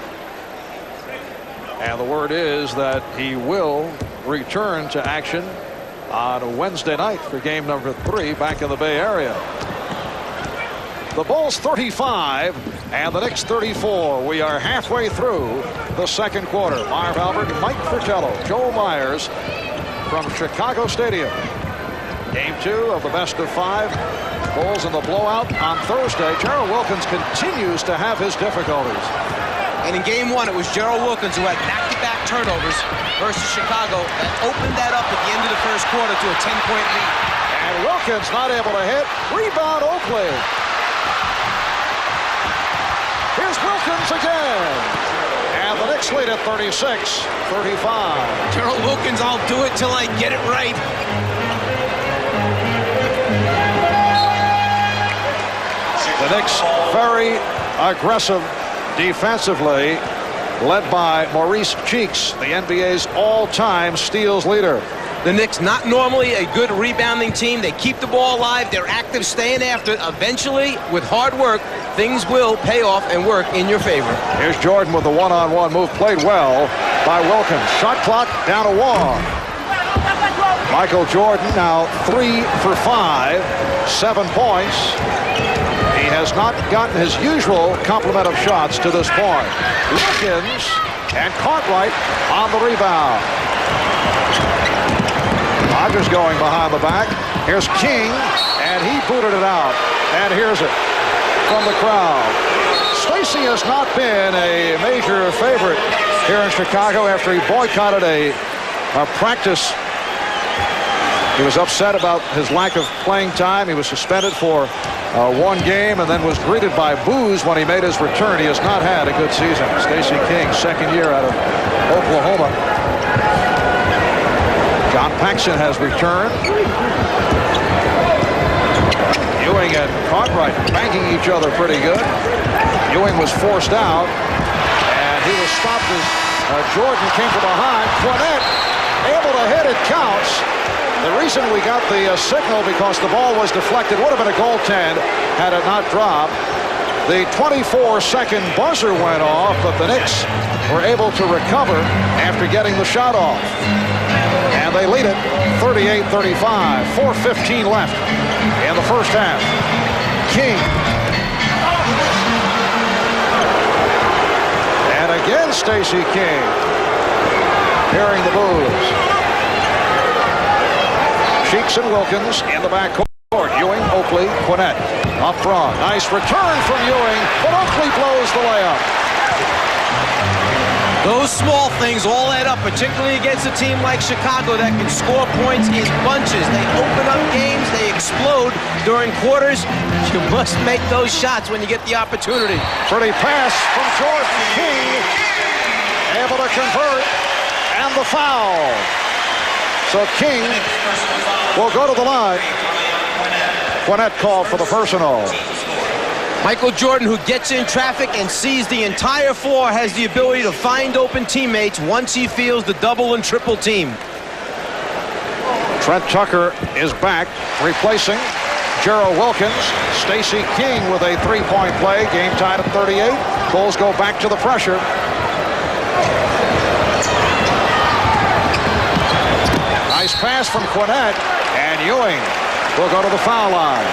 And the word is that he will return to action on Wednesday night for game number 3 back in the Bay Area. The Bulls 35 and the Knicks 34. We are halfway through the second quarter. Marv Albert, Mike Fratello, Joel Myers from Chicago Stadium. Game 2 of the best of 5. Bulls in the blowout on Thursday. Gerald Wilkins continues to have his difficulties. And in game 1, it was Gerald Wilkins who had back-to-back turnovers versus Chicago that opened that up at the end of the first quarter to a 10-point lead. And Wilkins not able to hit. Rebound Oakley. Here's Wilkins again. And the Knicks lead at 36-35. Gerald Wilkins, I'll do it till I get it right. The Knicks very aggressive defensively, led by Maurice Cheeks, the NBA's all-time steals leader. The Knicks, not normally a good rebounding team. They keep the ball alive. They're active, staying after it. Eventually, with hard work, things will pay off and work in your favor. Here's Jordan with the one-on-one move, played well by Wilkins. Shot clock down to 1. Michael Jordan now 3 for 5, 7 points. He has not gotten his usual complement of shots to this point. Wilkins and Cartwright on the rebound. Rodgers going behind the back. Here's King, and he booted it out. And here's it from the crowd. Stacey has not been a major favorite here in Chicago after he boycotted a practice. He was upset about his lack of playing time. He was suspended for 1 game and then was greeted by boos when he made his return. He has not had a good season. Stacey King, second year out of Oklahoma. John Paxson has returned. Ewing and Cartwright banging each other pretty good. Ewing was forced out, and he was stopped as Jordan came from behind. Quinnett able to hit, it counts. The reason we got the signal because the ball was deflected. Would have been a goaltend had it not dropped. The 24-second buzzer went off, but the Knicks were able to recover after getting the shot off. And they lead it 38-35. 4:15 left in the first half. King. And again, Stacey King. Hearing the boos. Cheeks and Wilkins in the backcourt. Ewing, Oakley, Quinnett. Up front, nice return from Ewing, but Oakley blows the layup. Those small things all add up, particularly against a team like Chicago that can score points in bunches. They open up games, they explode during quarters. You must make those shots when you get the opportunity. Pretty pass from Jordan. King able to convert, and the foul. So King will go to the line. Gwinnett called for the personal. Michael Jordan, who gets in traffic and sees the entire floor, has the ability to find open teammates once he feels the double and triple team. Trent Tucker is back, replacing Gerald Wilkins. Stacey King with a three-point play. Game tied at 38. Bulls go back to the pressure. Nice pass from Gwinnett, and Ewing will go to the foul line.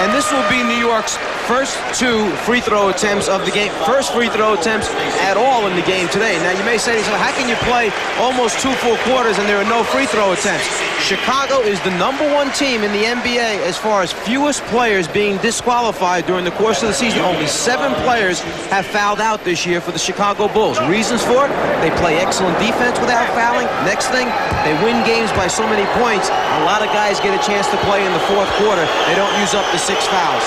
And this will be New York's first two free throw attempts of the game. First free throw attempts at all in the game today. Now, you may say to yourself, how can you play almost 2 full quarters and there are no free throw attempts? Chicago is the #1 team in the NBA as far as fewest players being disqualified during the course of the season. Only 7 players have fouled out this year for the Chicago Bulls. Reasons for it? They play excellent defense without fouling. Next thing, they win games by so many points. A lot of guys get a chance to play in the fourth quarter. They don't use up the 6 fouls.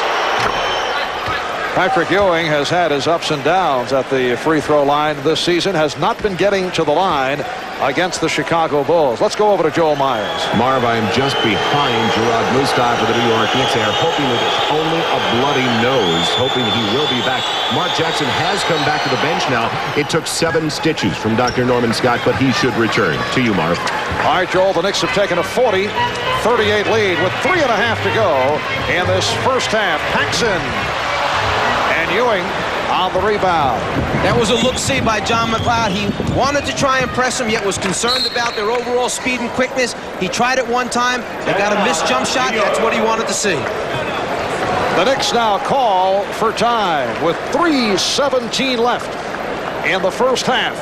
Patrick Ewing has had his ups and downs at the free throw line this season, has not been getting to the line against the Chicago Bulls. Let's go over to Joel Myers. Marv, I am just behind Gerard Mustaf of the New York Knicks. They are hoping with only a bloody nose, hoping he will be back. Mark Jackson has come back to the bench now. It took 7 stitches from Dr. Norman Scott, but he should return. To you, Marv. All right, Joel, the Knicks have taken a 40-38 lead with 3.5 to go in this first half. Paxson and Ewing on the rebound. That was a look-see by John McLeod. He wanted to try and press him, yet was concerned about their overall speed and quickness. He tried it one time. They got a missed jump shot. That's what he wanted to see. The Knicks now call for time with 3:17 left in the first half.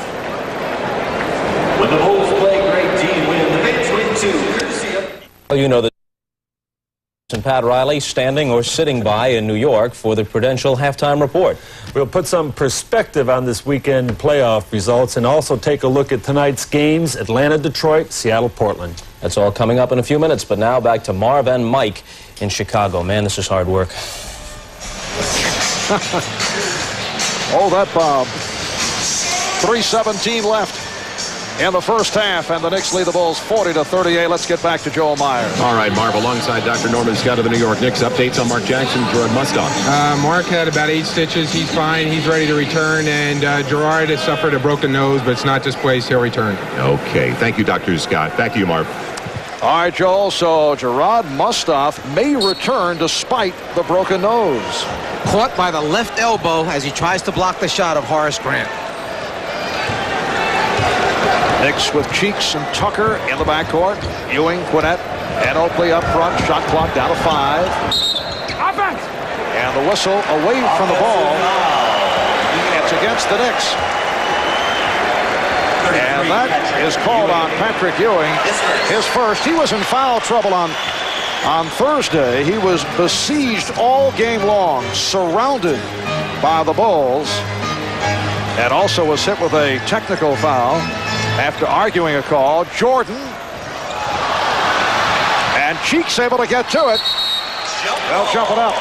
When the Bulls play great D, win the Knicks win 2. Well, you know that. And Pat Riley standing or sitting by in New York for the Prudential halftime report. We'll put some perspective on this weekend playoff results and also take a look at tonight's games: Atlanta, Detroit, Seattle, Portland. That's all coming up in a few minutes, but now back to Marv and Mike in Chicago. Man, this is hard work. Oh, that bomb. 3:17 left in the first half, and the Knicks lead the Bulls 40-38. Let's get back to Joel Myers. All right, Marv, alongside Dr. Norman Scott of the New York Knicks. Updates on Mark Jackson, Gerard Mustaf. Mark had about 8 stitches. He's fine. He's ready to return. And Gerard has suffered a broken nose, but it's not displaced. He'll return. Okay. Thank you, Dr. Scott. Back to you, Marv. All right, Joel, so Gerard Mustaf may return despite the broken nose. Caught by the left elbow as he tries to block the shot of Horace Grant. Knicks with Cheeks and Tucker in the backcourt. Ewing, Gwinnett, and Oakley up front. Shot clock down to 5. Offense! And the whistle away from the ball. It's against the Knicks. And that is called on Patrick Ewing. His first. He was in foul trouble on Thursday. He was besieged all game long, surrounded by the Bulls, and also was hit with a technical foul after arguing a call. Jordan and Cheeks able to get to it. They'll jump it up.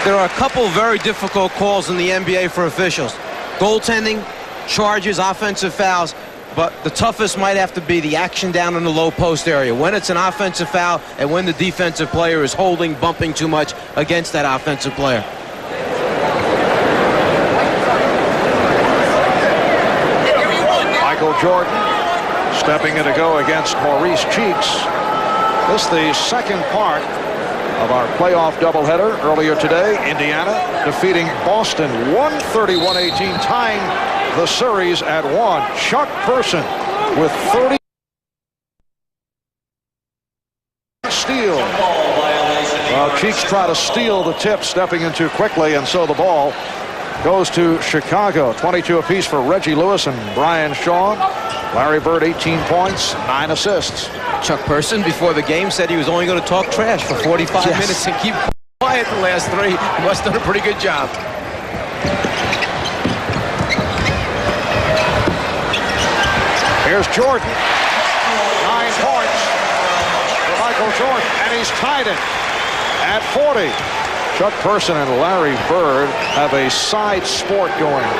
There are a couple very difficult calls in the NBA for officials. Goaltending, charges, offensive fouls. But the toughest might have to be the action down in the low post area. When it's an offensive foul and when the defensive player is holding, bumping too much against that offensive player. Michael Jordan stepping in to go against Maurice Cheeks. This is the second part of our playoff doubleheader. Earlier today, Indiana defeating Boston 131-18, tying the series at 1. Chuck Person with 30 steal. Well, Cheeks try to steal the tip, stepping in too quickly, and so the ball goes to Chicago. 22 apiece for Reggie Lewis and Brian Shaw. Larry Bird, 18 points, 9 assists. Chuck Person, before the game, said he was only going to talk trash for 45 minutes and keep quiet. quiet the last 3. He must have done a pretty good job. Here's Jordan. 9 points for Michael Jordan, and he's tied it at 40. Chuck Person and Larry Bird have a side sport going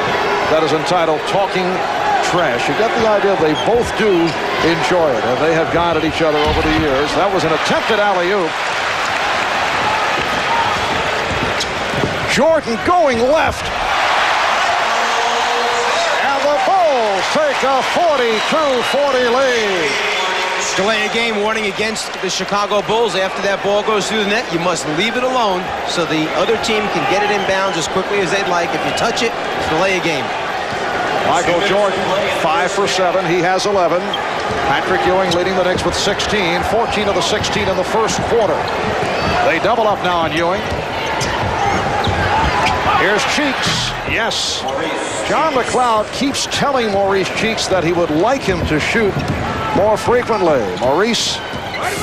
that is entitled Talking Trash. You get the idea they both do enjoy it, and they have gone at each other over the years. That was an attempted alley-oop. Jordan going left. And the Bulls take a 42-40 lead. Delay a game warning against the Chicago Bulls. After that ball goes through the net, you must leave it alone so the other team can get it inbounds as quickly as they'd like. If you touch it, delay a game. Michael Jordan, 5 for 7. He has 11. Patrick Ewing leading the Knicks with 16. 14 of the 16 in the first quarter. They double up now on Ewing. Here's Cheeks. Yes. John McLeod keeps telling Maurice Cheeks that he would like him to shoot more frequently. Maurice,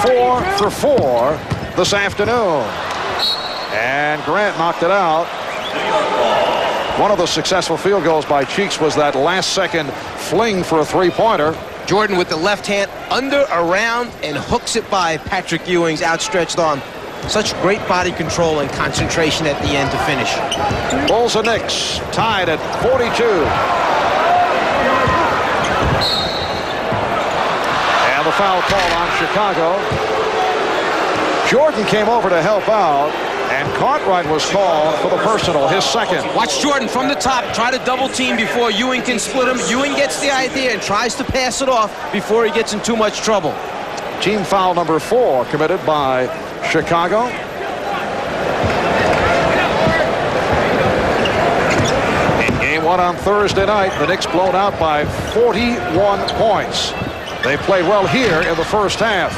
4 for 4 this afternoon. And Grant knocked it out. One of the successful field goals by Cheeks was that last-second fling for a three-pointer. Jordan with the left hand under, around, and hooks it by Patrick Ewing's outstretched arm. Such great body control and concentration at the end to finish. Bulls and Knicks tied at 42. And the foul call on Chicago. Jordan came over to help out, and Cartwright was called for the personal, his second. Watch Jordan from the top, try to double team before Ewing can split him. Ewing gets the idea and tries to pass it off before he gets in too much trouble. Team foul number 4 committed by Chicago. In game 1 on Thursday night, the Knicks blown out by 41 points. They played well here in the first half.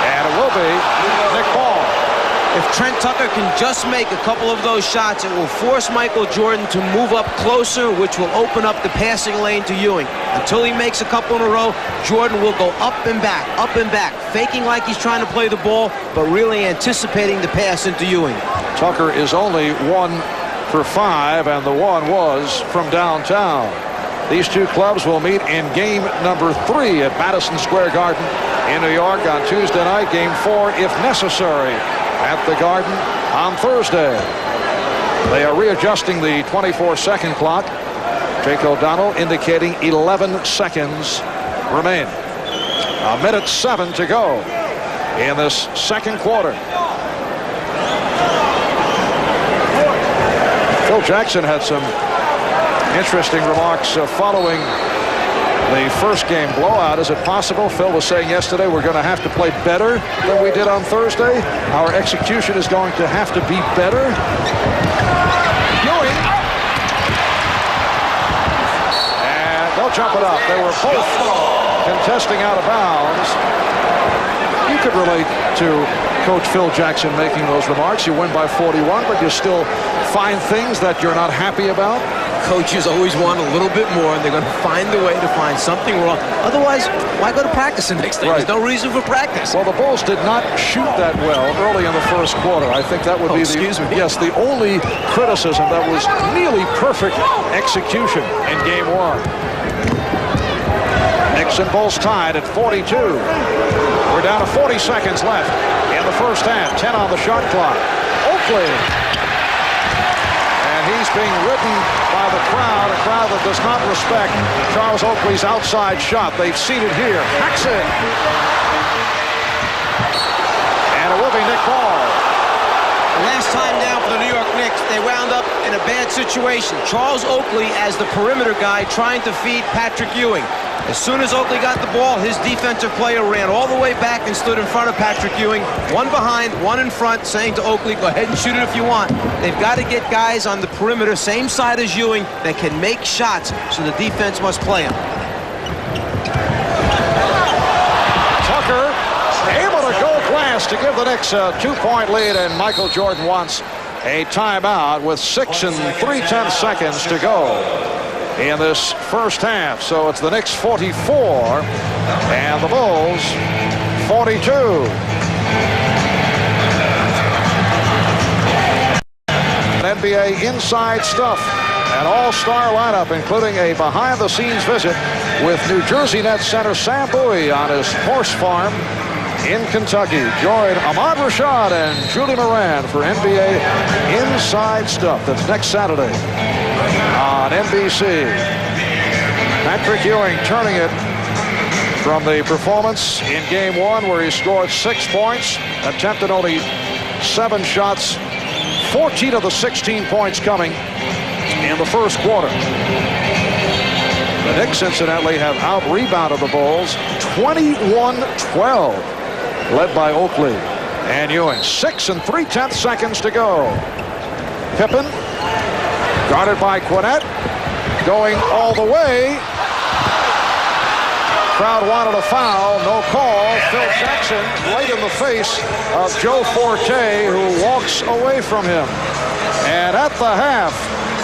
And it will be Nick Ball. If Trent Tucker can just make a couple of those shots, it will force Michael Jordan to move up closer, which will open up the passing lane to Ewing. Until he makes a couple in a row, Jordan will go up and back, faking like he's trying to play the ball, but really anticipating the pass into Ewing. Tucker is only 1 for 5, and the one was from downtown. These two clubs will meet in game number 3 at Madison Square Garden in New York on Tuesday night. Game 4, if necessary, at the Garden on Thursday. They are readjusting the 24-second clock. Jake O'Donnell indicating 11 seconds remain. 1:07 to go in this second quarter. Phil Jackson had some interesting remarks following the first game blowout. Is it possible, Phil was saying yesterday, we're going to have to play better than we did on Thursday? Our execution is going to have to be better? Ewing. And they'll jump it up. They were both contesting out of bounds. You could relate to Coach Phil Jackson making those remarks. You win by 41, but you still find things that you're not happy about. Coaches always want a little bit more, and they're going to find a way to find something wrong. Otherwise, why go to practice the next day? Right. There's no reason for practice. Well, the Bulls did not shoot that well early in the first quarter. I think that would be the only criticism. That was nearly perfect execution in game 1. Knicks and Bulls tied at 42. We're down to 40 seconds left in the first half. 10 on the shot clock. Oakley. He's being ridden by the crowd, a crowd that does not respect Charles Oakley's outside shot. They've seen it here. Hacks it. And it will be Nick Ball. Last time down for the New York Knicks, they wound up in a bad situation. Charles Oakley as the perimeter guy trying to feed Patrick Ewing. As soon as Oakley got the ball, his defensive player ran all the way back and stood in front of Patrick Ewing. One behind, one in front, saying to Oakley, go ahead and shoot it if you want. They've got to get guys on the perimeter, same side as Ewing, that can make shots, so the defense must play them. Tucker able to go glass to give the Knicks a 2-point lead, and Michael Jordan wants a timeout with 6 3/10 seconds to go in this first half. So it's the Knicks 44 and the Bulls 42. an NBA Inside Stuff, an all-star lineup, including a behind-the-scenes visit with New Jersey Nets center Sam Bowie on his horse farm in Kentucky. Join Ahmad Rashad and Julie Moran for NBA Inside Stuff. That's next Saturday on NBC. Patrick Ewing turning it from the performance in Game 1 where he scored 6 points, attempted only 7 shots, 14 of the 16 points coming in the first quarter. The Knicks, incidentally, have out-rebounded the Bulls 21-12, led by Oakley and Ewing. 6 3/10 seconds to go. Pippen, guarded by Quinnett, going all the way. Crowd wanted a foul, no call. Phil Jackson right in the face of Joe Forte, who walks away from him. And at the half,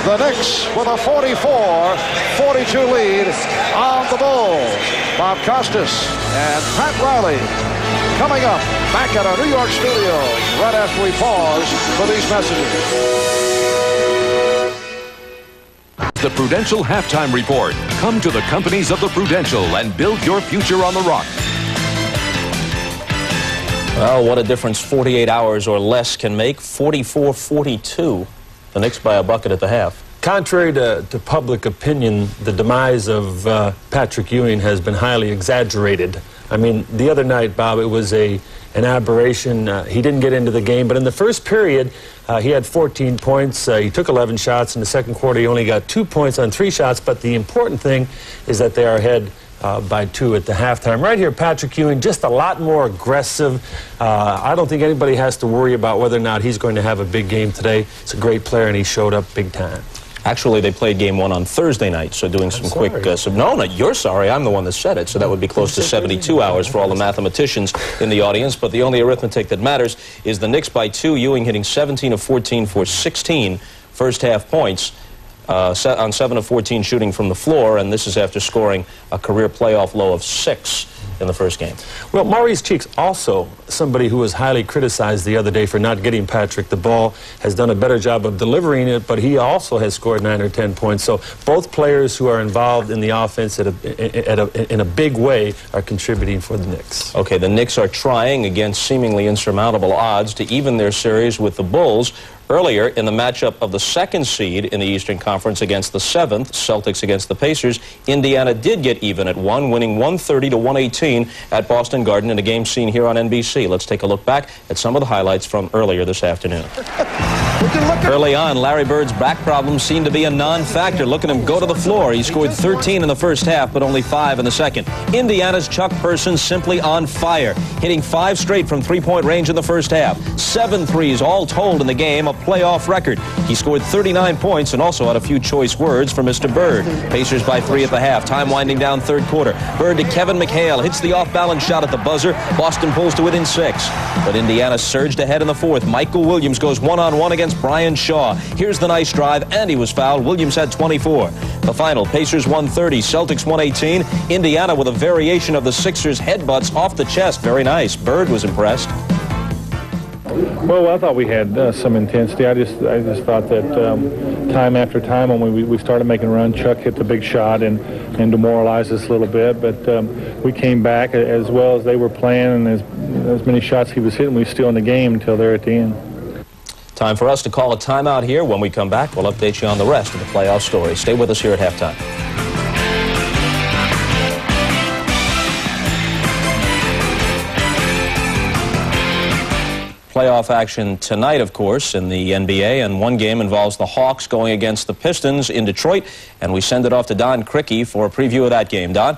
the Knicks with a 44-42 lead on the Bulls. Bob Costas and Pat Riley coming up back at our New York studios right after we pause for these messages. The Prudential Halftime Report. Come to the companies of the Prudential and build your future on the Rock. Well, what a difference 48 hours or less can make. 44-42. The Knicks by a bucket at the half. Contrary to public opinion, the demise of Patrick Ewing has been highly exaggerated. I mean, the other night, Bob, it was an aberration. He didn't get into the game, but in the first period, he had 14 points. He took 11 shots. In the second quarter, he only got 2 points on 3 shots, but the important thing is that they are ahead by 2 at the halftime. Right here, Patrick Ewing, just a lot more aggressive. I don't think anybody has to worry about whether or not he's going to have a big game today. He's a great player, and he showed up big time. Actually, they played Game 1 on Thursday night, so doing some quick... no, you're sorry. I'm the one that said it, so that would be close to 72 hours for all the mathematicians in the audience. But the only arithmetic that matters is the Knicks by 2, Ewing hitting 17 of 14 for 16 first-half points on 7 of 14 shooting from the floor, and this is after scoring a career playoff low of 6 in the first game. Well, Maurice Cheeks, also somebody who was highly criticized the other day for not getting Patrick the ball, has done a better job of delivering it, but he also has scored 9 or 10 points. So both players who are involved in the offense in a big way are contributing for the Knicks. Okay, the Knicks are trying against seemingly insurmountable odds to even their series with the Bulls. Earlier, in the matchup of the 2nd seed in the Eastern Conference against the 7th, Celtics against the Pacers, Indiana did get even at 1, winning 130-118 at Boston Garden in a game seen here on NBC. Let's take a look back at some of the highlights from earlier this afternoon. Early on, Larry Bird's back problems seemed to be a non-factor. Look at him go to the floor. He scored 13 in the first half, but only 5 in the second. Indiana's Chuck Person simply on fire, hitting 5 straight from three-point range in the first half. 7 threes all told in the game, a playoff record. He scored 39 points and also had a few choice words for Mr. Bird. Pacers by 3 at the half. Time winding down third quarter. Bird to Kevin McHale. Hits the off-balance shot at the buzzer. Boston pulls to within 6. But Indiana surged ahead in the fourth. Michael Williams goes one-on-one against Brian Shaw. Here's the nice drive, and he was fouled. Williams had 24. The final, Pacers 130, Celtics 118. Indiana with a variation of the Sixers' headbutts off the chest. Very nice. Bird was impressed. Well, I thought we had some intensity. I just thought that time after time when we started making a run, Chuck hit the big shot and demoralized us a little bit. But we came back as well as they were playing, and as many shots he was hitting, we were still in the game until there at the end. Time for us to call a timeout here. When we come back, we'll update you on the rest of the playoff story. Stay with us here at halftime. Playoff action tonight, of course, in the NBA, and one game involves the Hawks going against the Pistons in Detroit, and we send it off to Don Criqui for a preview of that game. Don?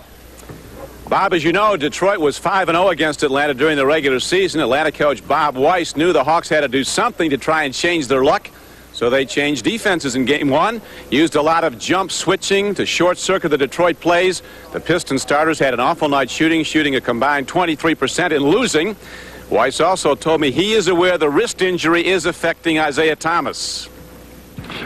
Bob, as you know, Detroit was 5-0 against Atlanta during the regular season. Atlanta coach Bob Weiss knew the Hawks had to do something to try and change their luck, so they changed defenses in Game 1, used a lot of jump switching to short-circuit the Detroit plays. The Pistons starters had an awful night shooting a combined 23% and losing. Weiss also told me he is aware the wrist injury is affecting Isaiah Thomas.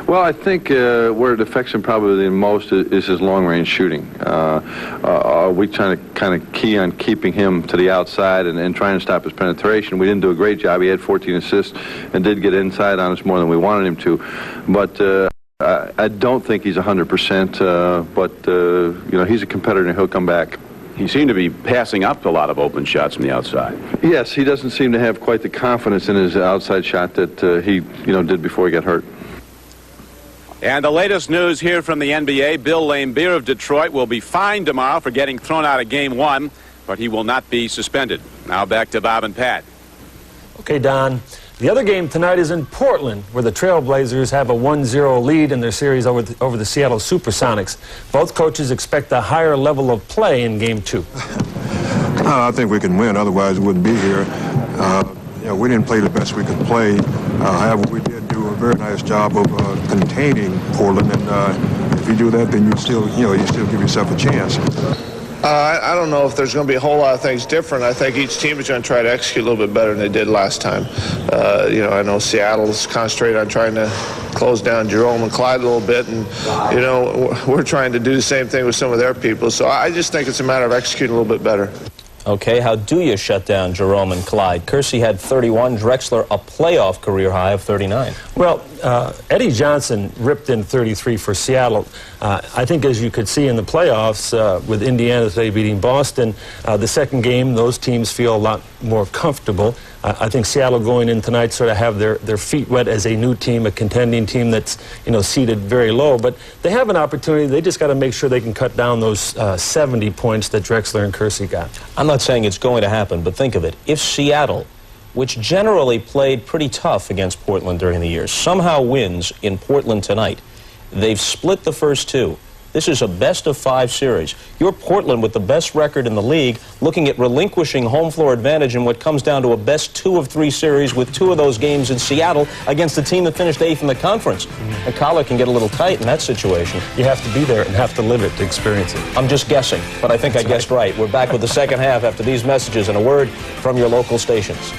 Well, I think where it affects him probably the most is his long-range shooting. We trying to kind of key on keeping him to the outside and trying to stop his penetration. We didn't do a great job. He had 14 assists and did get inside on us more than we wanted him to. But I don't think he's 100%. But you know, he's a competitor and he'll come back. He seemed to be passing up a lot of open shots from the outside. Yes, he doesn't seem to have quite the confidence in his outside shot that he did before he got hurt. And the latest news here from the NBA, Bill Laimbeer of Detroit will be fined tomorrow for getting thrown out of Game 1, but he will not be suspended. Now back to Bob and Pat. Okay, Don. The other game tonight is in Portland, where the Trailblazers have a 1-0 lead in their series over the Seattle Supersonics. Both coaches expect a higher level of play in Game 2. I think we can win, otherwise we wouldn't be here. We didn't play the best we could play. However, we did do a very nice job of containing Portland, and if you do that, then you still give yourself a chance. I don't know if there's going to be a whole lot of things different. I think each team is going to try to execute a little bit better than they did last time. I know Seattle's concentrated on trying to close down Jerome and Clyde a little bit, and we're trying to do the same thing with some of their people. So I just think it's a matter of executing a little bit better. Okay, how do you shut down Jerome and Clyde? Kersey had 31, Drexler a playoff career high of 39. Well, Eddie Johnson ripped in 33 for Seattle. I think, as you could see in the playoffs with Indiana today beating Boston, the second game, those teams feel a lot more comfortable. I think Seattle going in tonight sort of have their feet wet as a new team, a contending team that's seated very low. But they have an opportunity. They just got to make sure they can cut down those 70 points that Drexler and Kersey got. I'm not saying it's going to happen, but think of it. If Seattle, which generally played pretty tough against Portland during the year, somehow wins in Portland tonight, they've split the first two. This is a best-of-5 series. You're Portland with the best record in the league, looking at relinquishing home floor advantage in what comes down to a best-2-of-3 series with 2 of those games in Seattle against a team that finished 8th in the conference. The collar can get a little tight in that situation. You have to be there and have to live it to experience it. I'm just guessing, but I think I guessed right. We're back with the second half after these messages and a word from your local stations.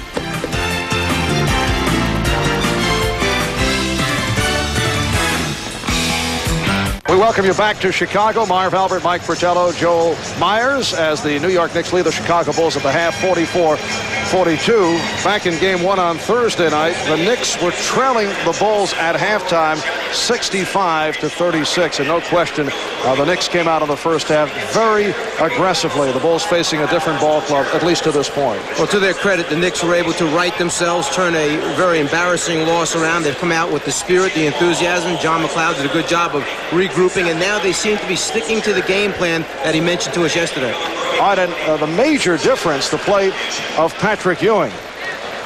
We welcome you back to Chicago. Marv Albert, Mike Fratello, Joel Myers as the New York Knicks lead the Chicago Bulls at the half, 44-42. Back in Game 1 on Thursday night, the Knicks were trailing the Bulls at halftime, 65-36. And no question, the Knicks came out in the first half very aggressively. The Bulls facing a different ball club, at least to this point. Well, to their credit, the Knicks were able to right themselves, turn a very embarrassing loss around. They've come out with the spirit, the enthusiasm. John McLeod did a good job of regrouping, and now they seem to be sticking to the game plan that he mentioned to us yesterday. All right, and the major difference, the play of Patrick Ewing.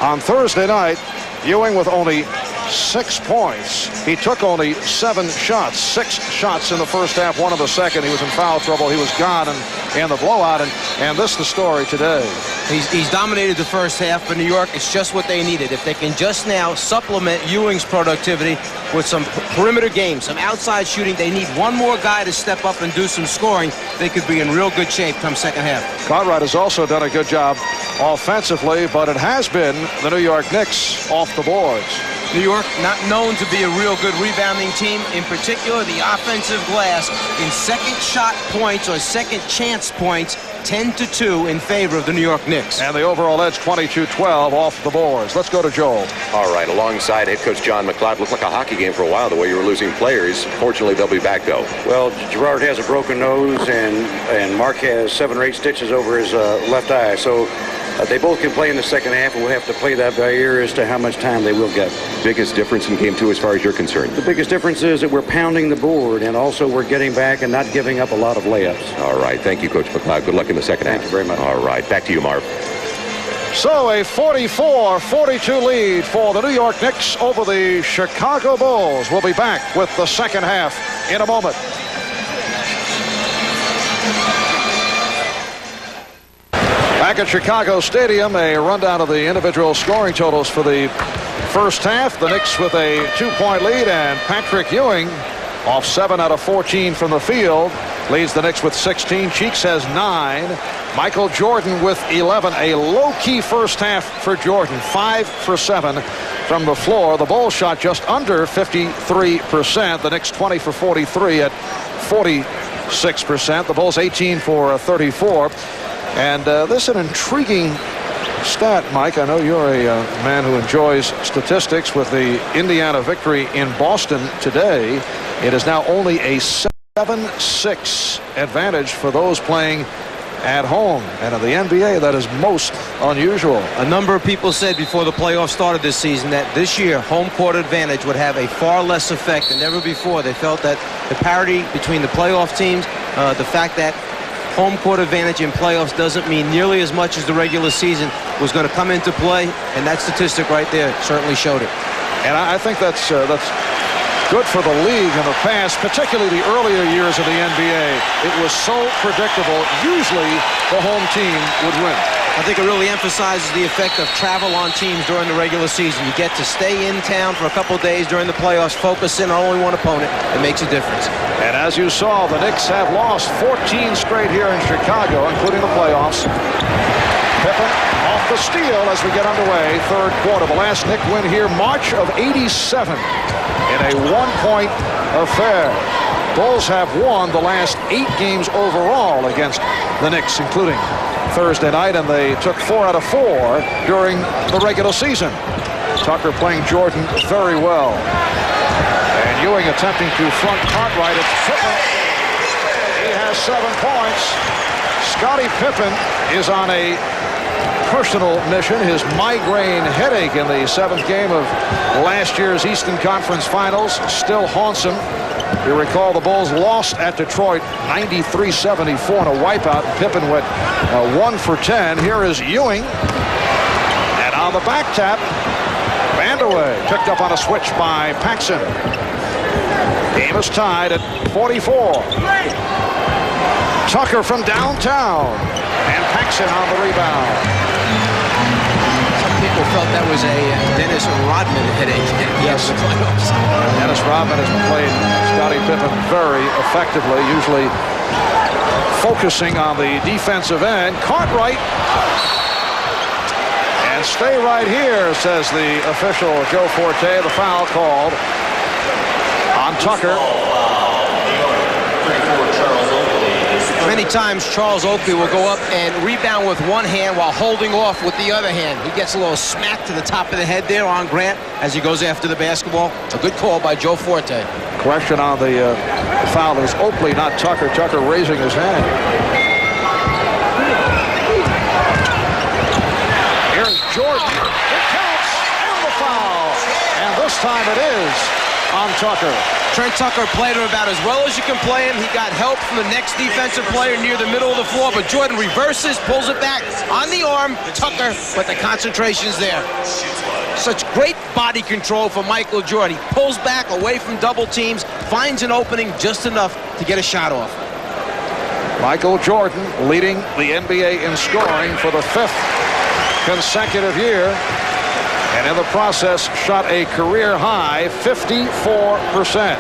On Thursday night, Ewing with only 6 points. He took only 7 shots, 6 shots in the first half, 1 in the second. He was in foul trouble. He was gone in the blowout, and this is the story today. He's dominated the first half, but New York, it's just what they needed. If they can just now supplement Ewing's productivity with some perimeter games, some outside shooting, they need one more guy to step up and do some scoring. They could be in real good shape come second half. Cartwright has also done a good job offensively, but it has been the New York Knicks off the boards. New York not known to be a real good rebounding team, in particular the offensive glass in second shot points or second chance points, 10-2 in favor of the New York Knicks. And the overall edge 22-12 off the boards. Let's go to Joel. All right, alongside head coach John McLeod. Looked like a hockey game for a while, the way you were losing players. Fortunately, they'll be back, though. Well, Gerard has a broken nose, and Mark has 7 or 8 stitches over his left eye. So they both can play in the second half, and we'll have to play that by ear as to how much time they will get. Biggest difference in Game 2 as far as you're concerned? The biggest difference is that we're pounding the board, and also we're getting back and not giving up a lot of layups. All right, thank you, Coach McLeod. Good luck in the second half. Thank you very much. All right, back to you, Marv. So a 44-42 lead for the New York Knicks over the Chicago Bulls. We'll be back with the second half in a moment. Back at Chicago Stadium, a rundown of the individual scoring totals for the first half. The Knicks with a 2-point lead, and Patrick Ewing off 7 out of 14 from the field leads the Knicks with 16. Cheeks has 9. Michael Jordan with 11. A low-key first half for Jordan, 5 for 7. from the floor. The Bulls shot just under 53%. The Knicks 20 for 43 at 46%. The Bulls 18 for 34. And this is an intriguing stat, Mike. I know you're a man who enjoys statistics. With the Indiana victory in Boston today, it is now only a 7-6 advantage for those playing at home. And in the NBA, that is most unusual. A number of people said before the playoffs started this season that this year home court advantage would have a far less effect than ever before. They felt that the parity between the playoff teams, the fact that home court advantage in playoffs doesn't mean nearly as much as the regular season, was going to come into play, and that statistic right there certainly showed it. And I think that's good for the league in the past, particularly the earlier years of the NBA. It was so predictable. Usually the home team would win. I think it really emphasizes the effect of travel on teams during the regular season. You get to stay in town for a couple days during the playoffs, focus in on only one opponent. It makes a difference. And as you saw, the Knicks have lost 14 straight here in Chicago, including the playoffs. Pippen off the steal as we get underway. Third quarter. The last Knick win here, March of '87. In a one-point affair. Bulls have won the last 8 games overall against the Knicks, including Thursday night, and they took 4 out of 4 during the regular season. Tucker playing Jordan very well. And Ewing attempting to front Cartwright. It's Pippen. He has 7 points. Scottie Pippen is on a personal mission. His migraine headache in the 7th game of last year's Eastern Conference Finals still haunts him. You recall the Bulls lost at Detroit 93-74 in a wipeout. Pippen went 1 for 10. Here is Ewing. And on the back tap, Vandeweghe picked up on a switch by Paxson. Game is tied at 44. Tucker from downtown. And Paxson on the rebound. People felt that was a Dennis Rodman headache. Yes. Dennis Rodman has played Scottie Pippen very effectively, usually focusing on the defensive end. Cartwright. And stay right here, says the official Joe Forte. The foul called on Tucker. Many times Charles Oakley will go up and rebound with one hand while holding off with the other hand. He gets a little smack to the top of the head there on Grant as he goes after the basketball. A good call by Joe Forte. Correction on the foul. It was Oakley, not Tucker. Tucker raising his hand. Here's Jordan. It counts. And the foul. And this time it is on Tucker. Trent Tucker played him about as well as you can play him. He got help from the next defensive player near the middle of the floor, but Jordan reverses, pulls it back on the arm. Tucker, but the concentration's there. Such great body control for Michael Jordan. He pulls back away from double teams, finds an opening just enough to get a shot off. Michael Jordan leading the NBA in scoring for the 5th consecutive year. And in the process, shot a career-high 54%.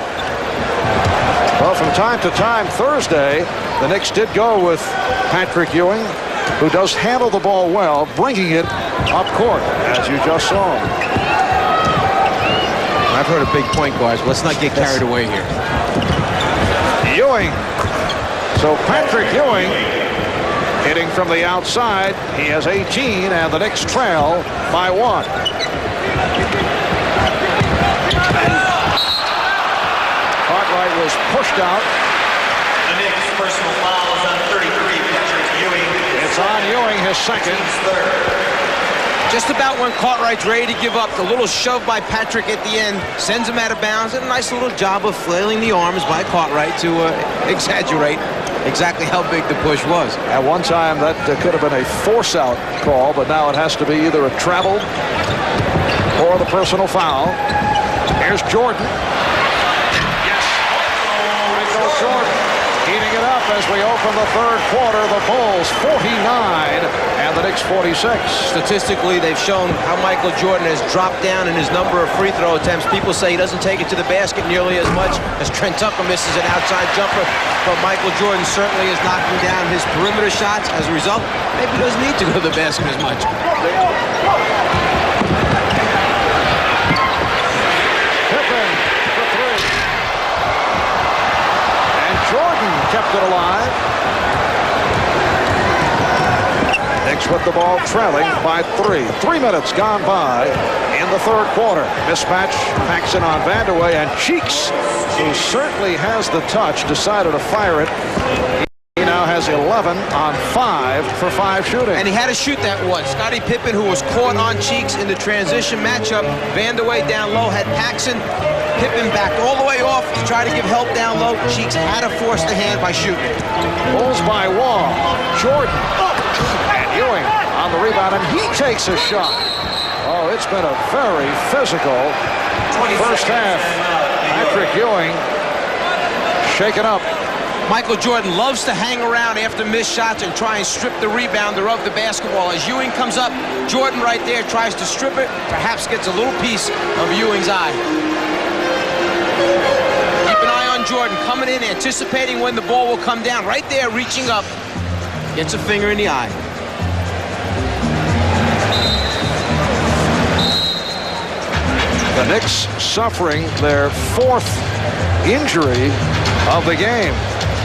Well, from time to time Thursday, the Knicks did go with Patrick Ewing, who does handle the ball well, bringing it up court, as you just saw. I've heard a big point, guys. Let's not get carried away here. Ewing. So Patrick Ewing hitting from the outside. He has 18, and the Knicks trail by 1. Cartwright was pushed out. The Knicks' personal foul is on 33, Patrick Ewing. It's on Ewing, his second. Just about when Cartwright's ready to give up, the little shove by Patrick at the end sends him out of bounds, and a nice little job of flailing the arms by Cartwright to exaggerate exactly how big the push was. At one time, that could have been a force-out call, but now it has to be either a travel or the personal foul. Here's Jordan. Yes. Michael Jordan heating it up as we open the third quarter. The Bulls 49 and the Knicks 46. Statistically, they've shown how Michael Jordan has dropped down in his number of free throw attempts. People say he doesn't take it to the basket nearly as much as Trent Tucker misses an outside jumper. But Michael Jordan certainly is knocking down his perimeter shots. As a result, maybe he doesn't need to go to the basket as much. kept it alive. Knicks with the ball trailing by 3. 3 minutes gone by in the third quarter. Mismatch, Paxson on Vandeweghe, and Cheeks, who certainly has the touch, decided to fire it. He now has 11 on 5 for 5 shooting. And he had to shoot that one. Scottie Pippen, who was caught on Cheeks in the transition matchup. Vandeweghe down low, had Paxson. Pippen backed all the way off to try to give help down low. Cheeks had to force the hand by shooting. Bulls by Wall. Jordan. And Ewing on the rebound, and he takes a shot. Oh, it's been a very physical first half. Patrick Ewing shaken up. Michael Jordan loves to hang around after missed shots and try and strip the rebounder of the basketball. As Ewing comes up, Jordan right there tries to strip it, perhaps gets a little piece of Ewing's eye. Keep an eye on Jordan, coming in, anticipating when the ball will come down. Right there, reaching up, gets a finger in the eye. The Knicks suffering their 4th injury of the game.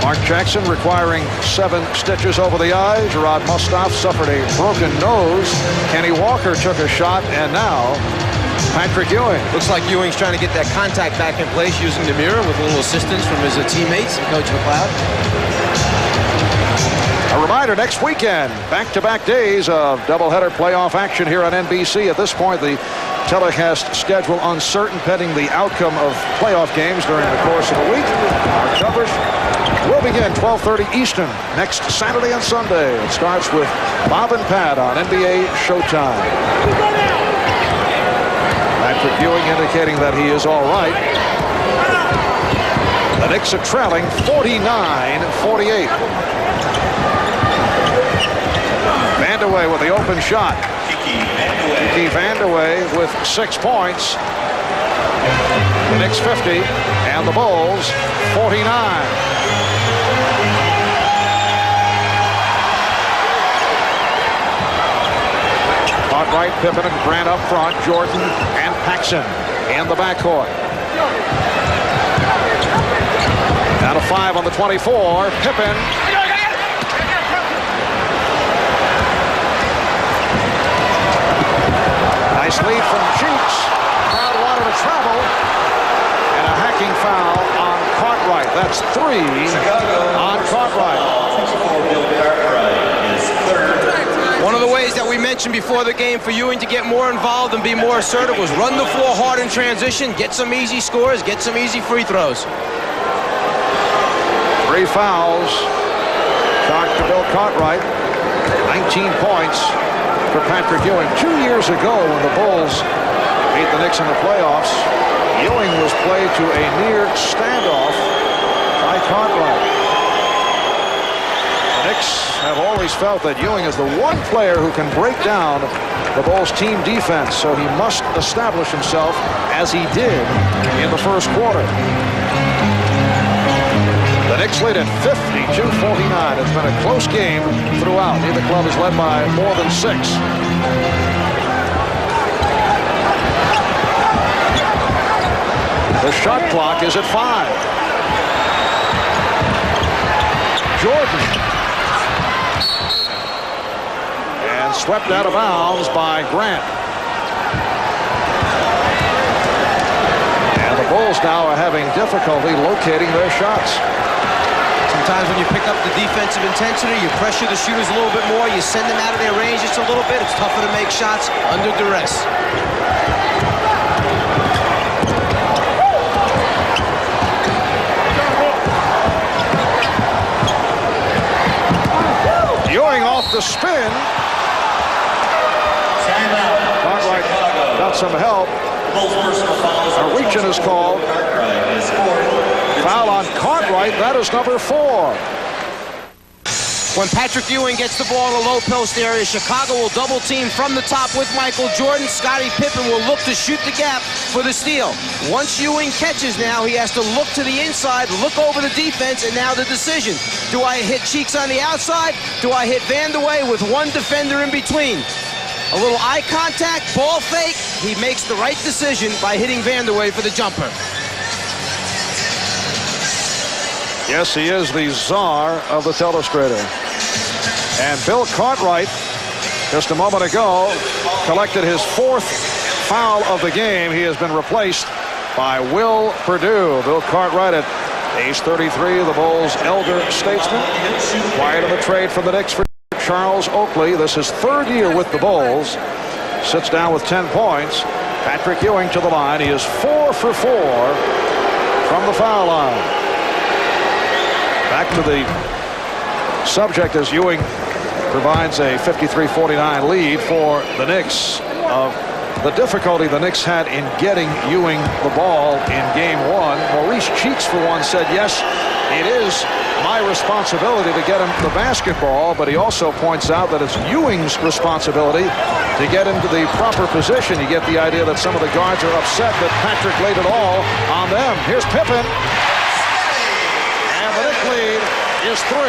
Mark Jackson requiring 7 stitches over the eye. Gerard Mustaf suffered a broken nose. Kenny Walker took a shot, and now Patrick Ewing. Looks like Ewing's trying to get that contact back in place using the mirror with a little assistance from his teammates and Coach McLeod. A reminder, next weekend, back-to-back days of doubleheader playoff action here on NBC. At this point, the telecast schedule uncertain pending the outcome of playoff games during the course of the week. Our coverage will begin 12:30 Eastern next Saturday and Sunday. It starts with Bob and Pat on NBA Showtime. Patrick Ewing indicating that he is all right. The Knicks are trailing 49-48. Vandeweghe with the open shot. Kiki Vandeweghe with 6 points. The Knicks 50 and the Bulls 49. Cartwright, Pippen, and Grant up front. Jordan and Paxson in the backcourt. Down to 5 on the 24. Pippen. Nice lead from Cheeks. Crowd wanted to travel. And a hacking foul on Cartwright. That's 3 on Cartwright. One of the ways that we mentioned before the game for Ewing to get more involved and be more assertive was run the floor hard in transition, get some easy scores, get some easy free throws. 3 fouls. Chalked to Bill Cartwright. 19 points for Patrick Ewing. 2 years ago when the Bulls beat the Knicks in the playoffs, Ewing was played to a near standoff by Cartwright. The Knicks have always felt that Ewing is the one player who can break down the Bulls' team defense, so he must establish himself as he did in the first quarter. The Knicks lead at 52-49. It's been a close game throughout. Neither club is led by more than 6. The shot clock is at 5. Jordan. And swept out of bounds by Grant. And the Bulls now are having difficulty locating their shots. Sometimes when you pick up the defensive intensity, you pressure the shooters a little bit more, you send them out of their range just a little bit, it's tougher to make shots under duress. Ewing off the spin. Cartwright got some help. A reach-in is called. Foul on Cartwright. That is number 4. When Patrick Ewing gets the ball in the low post area, Chicago will double team from the top with Michael Jordan. Scottie Pippen will look to shoot the gap for the steal. Once Ewing catches now, he has to look to the inside, look over the defense, and now the decision. Do I hit Cheeks on the outside? Do I hit Vandeweghe with one defender in between? A little eye contact, ball fake. He makes the right decision by hitting Vandeweghe for the jumper. Yes, he is the czar of the telestrator. And Bill Cartwright, just a moment ago, collected his 4th foul of the game. He has been replaced by Will Perdue. Bill Cartwright at age 33, the Bulls' elder statesman. Acquired in the trade from the Knicks for Charles Oakley. This is 3rd year with the Bulls. Sits down with 10 points. Patrick Ewing to the line. He is 4 for 4 from the foul line. Back to the subject as Ewing provides a 53-49 lead for the Knicks. Of the difficulty the Knicks had in getting Ewing the ball in game 1. Maurice Cheeks, for one, said, yes, it is my responsibility to get him the basketball, but he also points out that it's Ewing's responsibility to get into the proper position. You get the idea that some of the guards are upset that Patrick laid it all on them. Here's Pippen. And the Knicks lead is 3.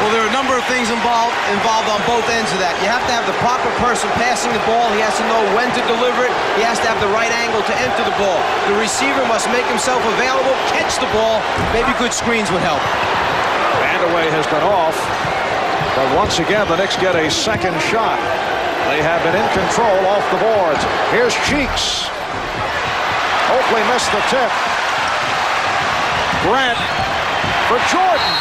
Well, there are a number of things involved on both ends of that. You have to have the proper person passing the ball. He has to know when to deliver it. He has to have the right angle to enter the ball. The receiver must make himself available, catch the ball. Maybe good screens would help. Vandeweghe has been off, but once again the Knicks get a second shot. They have been in control off the boards. Here's Cheeks. Oakley missed the tip. Grant for Jordan.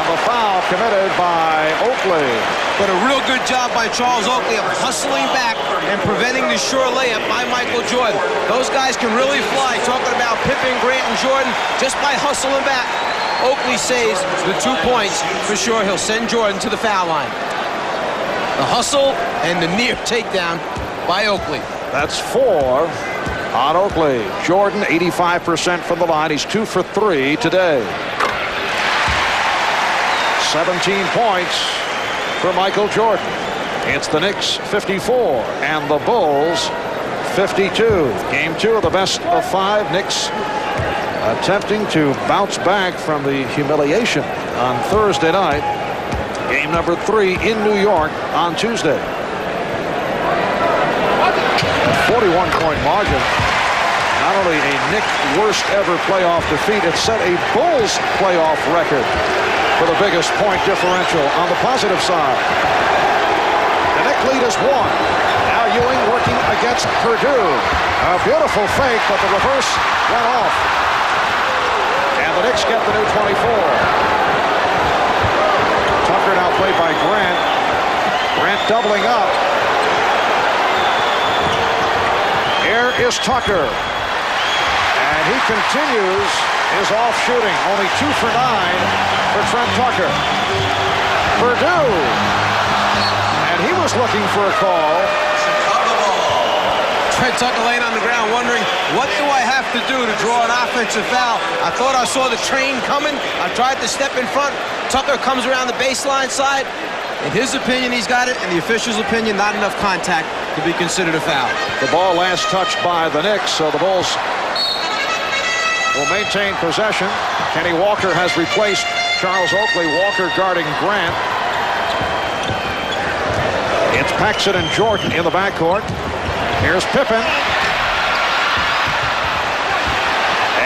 The foul committed by Oakley. But a real good job by Charles Oakley of hustling back and preventing the sure layup by Michael Jordan. Those guys can really fly. Talking about Pippen, Grant, and Jordan, just by hustling back. Oakley saves the 2 points. For sure, he'll send Jordan to the foul line. The hustle and the near takedown by Oakley. That's 4 on Oakley. Jordan, 85% from the line. He's 2 for 3 today. 17 points for Michael Jordan. It's the Knicks 54 and the Bulls 52. Game 2 of the best of 5. Knicks attempting to bounce back from the humiliation on Thursday night. Game number 3 in New York on Tuesday. A 41-point margin. Not only a Knicks worst ever playoff defeat, it set a Bulls playoff record for the biggest point differential on the positive side. The Knicks lead is 1. Now Ewing working against Perdue. A beautiful fake, but the reverse went off. And the Knicks get the new 24. Tucker now played by Grant. Grant doubling up. Here is Tucker. And he continues his off shooting. Only 2 for 9 for Trent Tucker. Perdue. And he was looking for a call. Trent Tucker laying on the ground wondering, what do I have to do to draw an offensive foul? I thought I saw the train coming. I tried to step in front. Tucker comes around the baseline side. In his opinion, he's got it. In the official's opinion, not enough contact to be considered a foul. The ball last touched by the Knicks, so the Bulls will maintain possession. Kenny Walker has replaced Charles Oakley. Walker guarding Grant. It's Paxson and Jordan in the backcourt. Here's Pippen.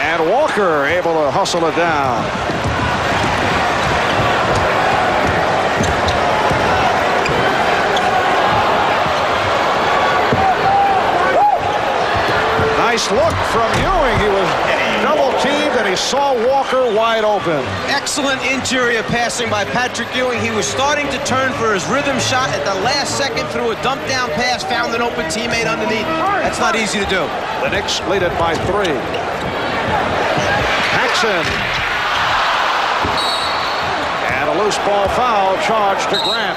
And Walker able to hustle it down. Nice look from Ewing. He was double teamed and he saw Walker wide open. Excellent interior passing by Patrick Ewing. He was starting to turn for his rhythm shot at the last second, threw a dump down pass, found an open teammate underneath. That's not easy to do. The Knicks lead it by 3. Paxson. And a loose ball foul charged to Grant.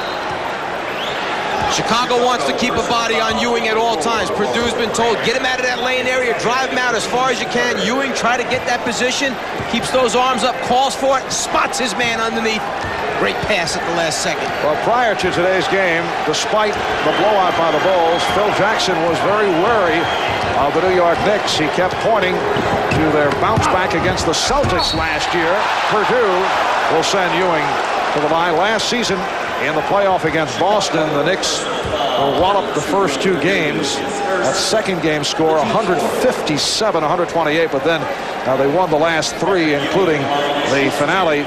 Chicago wants to keep a body on Ewing at all times. Perdue's been told, get him out of that lane area, drive him out as far as you can. Ewing try to get that position, keeps those arms up, calls for it, spots his man underneath. Great pass at the last second. Well, prior to today's game, despite the blowout by the Bulls, Phil Jackson was very wary of the New York Knicks. He kept pointing to their bounce back against the Celtics last year. Perdue will send Ewing to the line. Last season in the playoff against Boston, the Knicks were walloped the first two games. That second game score 157-128, but then they won the last three, including the finale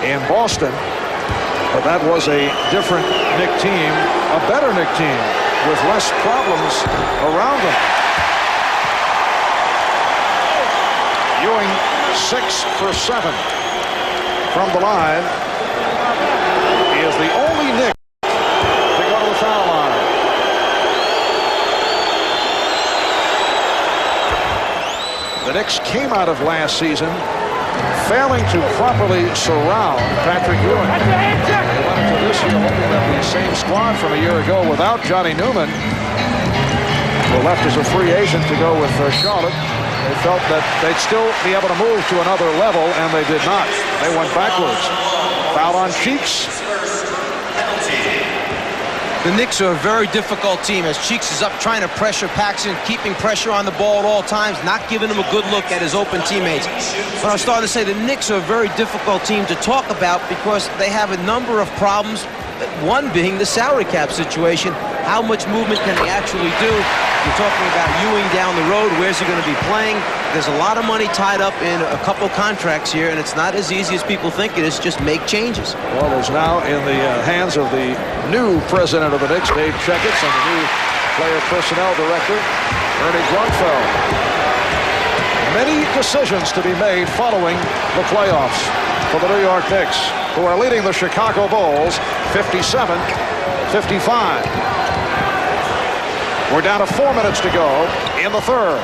in Boston. But that was a different Knick team, a better Knick team with less problems around them. Ewing 6 for 7 from the line. He is the only Knick to go to the foul line. The Knicks came out of last season failing to properly surround Patrick Ewing. They went into this year hoping that the same squad from a year ago without Johnny Newman, who left as a free agent to go with Charlotte, they felt that they'd still be able to move to another level, and they did not. They went backwards. Foul on Cheeks. The Knicks are a very difficult team as Cheeks is up trying to pressure Paxson, keeping pressure on the ball at all times, not giving him a good look at his open teammates. But I was starting to say the Knicks are a very difficult team to talk about because they have a number of problems, one being the salary cap situation. How much movement can they actually do? You're talking about Ewing down the road. Where's he going to be playing? There's a lot of money tied up in a couple contracts here, and it's not as easy as people think it is. Just make changes. Well, there's now in the hands of the new president of the Knicks, Dave Checketts, and the new player personnel director, Ernie Grunfeld. Many decisions to be made following the playoffs for the New York Knicks, who are leading the Chicago Bulls 57-55. We're down to 4 minutes to go in the third.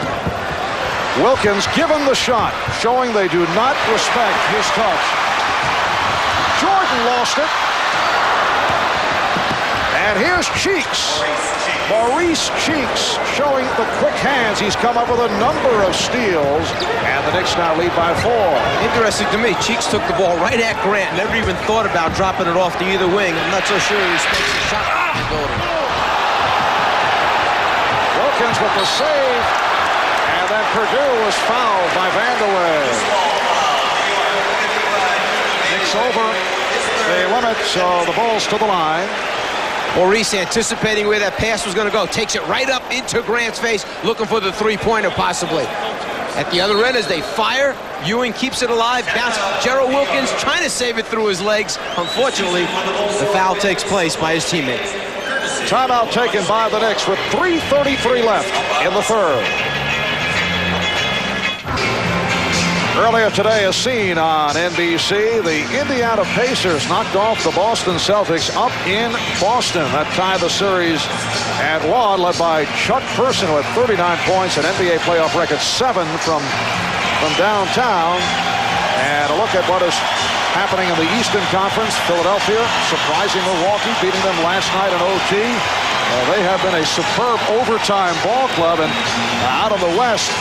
Wilkins given the shot, showing they do not respect his touch. Jordan lost it. And here's Cheeks. Maurice Cheeks showing the quick hands. He's come up with a number of steals, and the Knicks now lead by 4. Interesting to me, Cheeks took the ball right at Grant, never even thought about dropping it off to either wing. I'm not so sure he respects the shot ability. Wilkins with the save, and then Purdue was fouled by Vandeweghe. Knicks over the limit, so the Bulls to the line. Maurice anticipating where that pass was going to go, takes it right up into Grant's face, looking for the three-pointer possibly. At the other end, as they fire, Ewing keeps it alive, bounce. Gerald Wilkins trying to save it through his legs. Unfortunately, the foul takes place by his teammate. Timeout taken by the Knicks with 3:33 left in the third. Earlier today, a scene on NBC. The Indiana Pacers knocked off the Boston Celtics up in Boston. That tied the series at 1, led by Chuck Person, who had 39 points, an NBA playoff record 7 from downtown. And a look at what is happening in the Eastern Conference. Philadelphia surprising Milwaukee, beating them last night in OT. They have been a superb overtime ball club. And out of the West,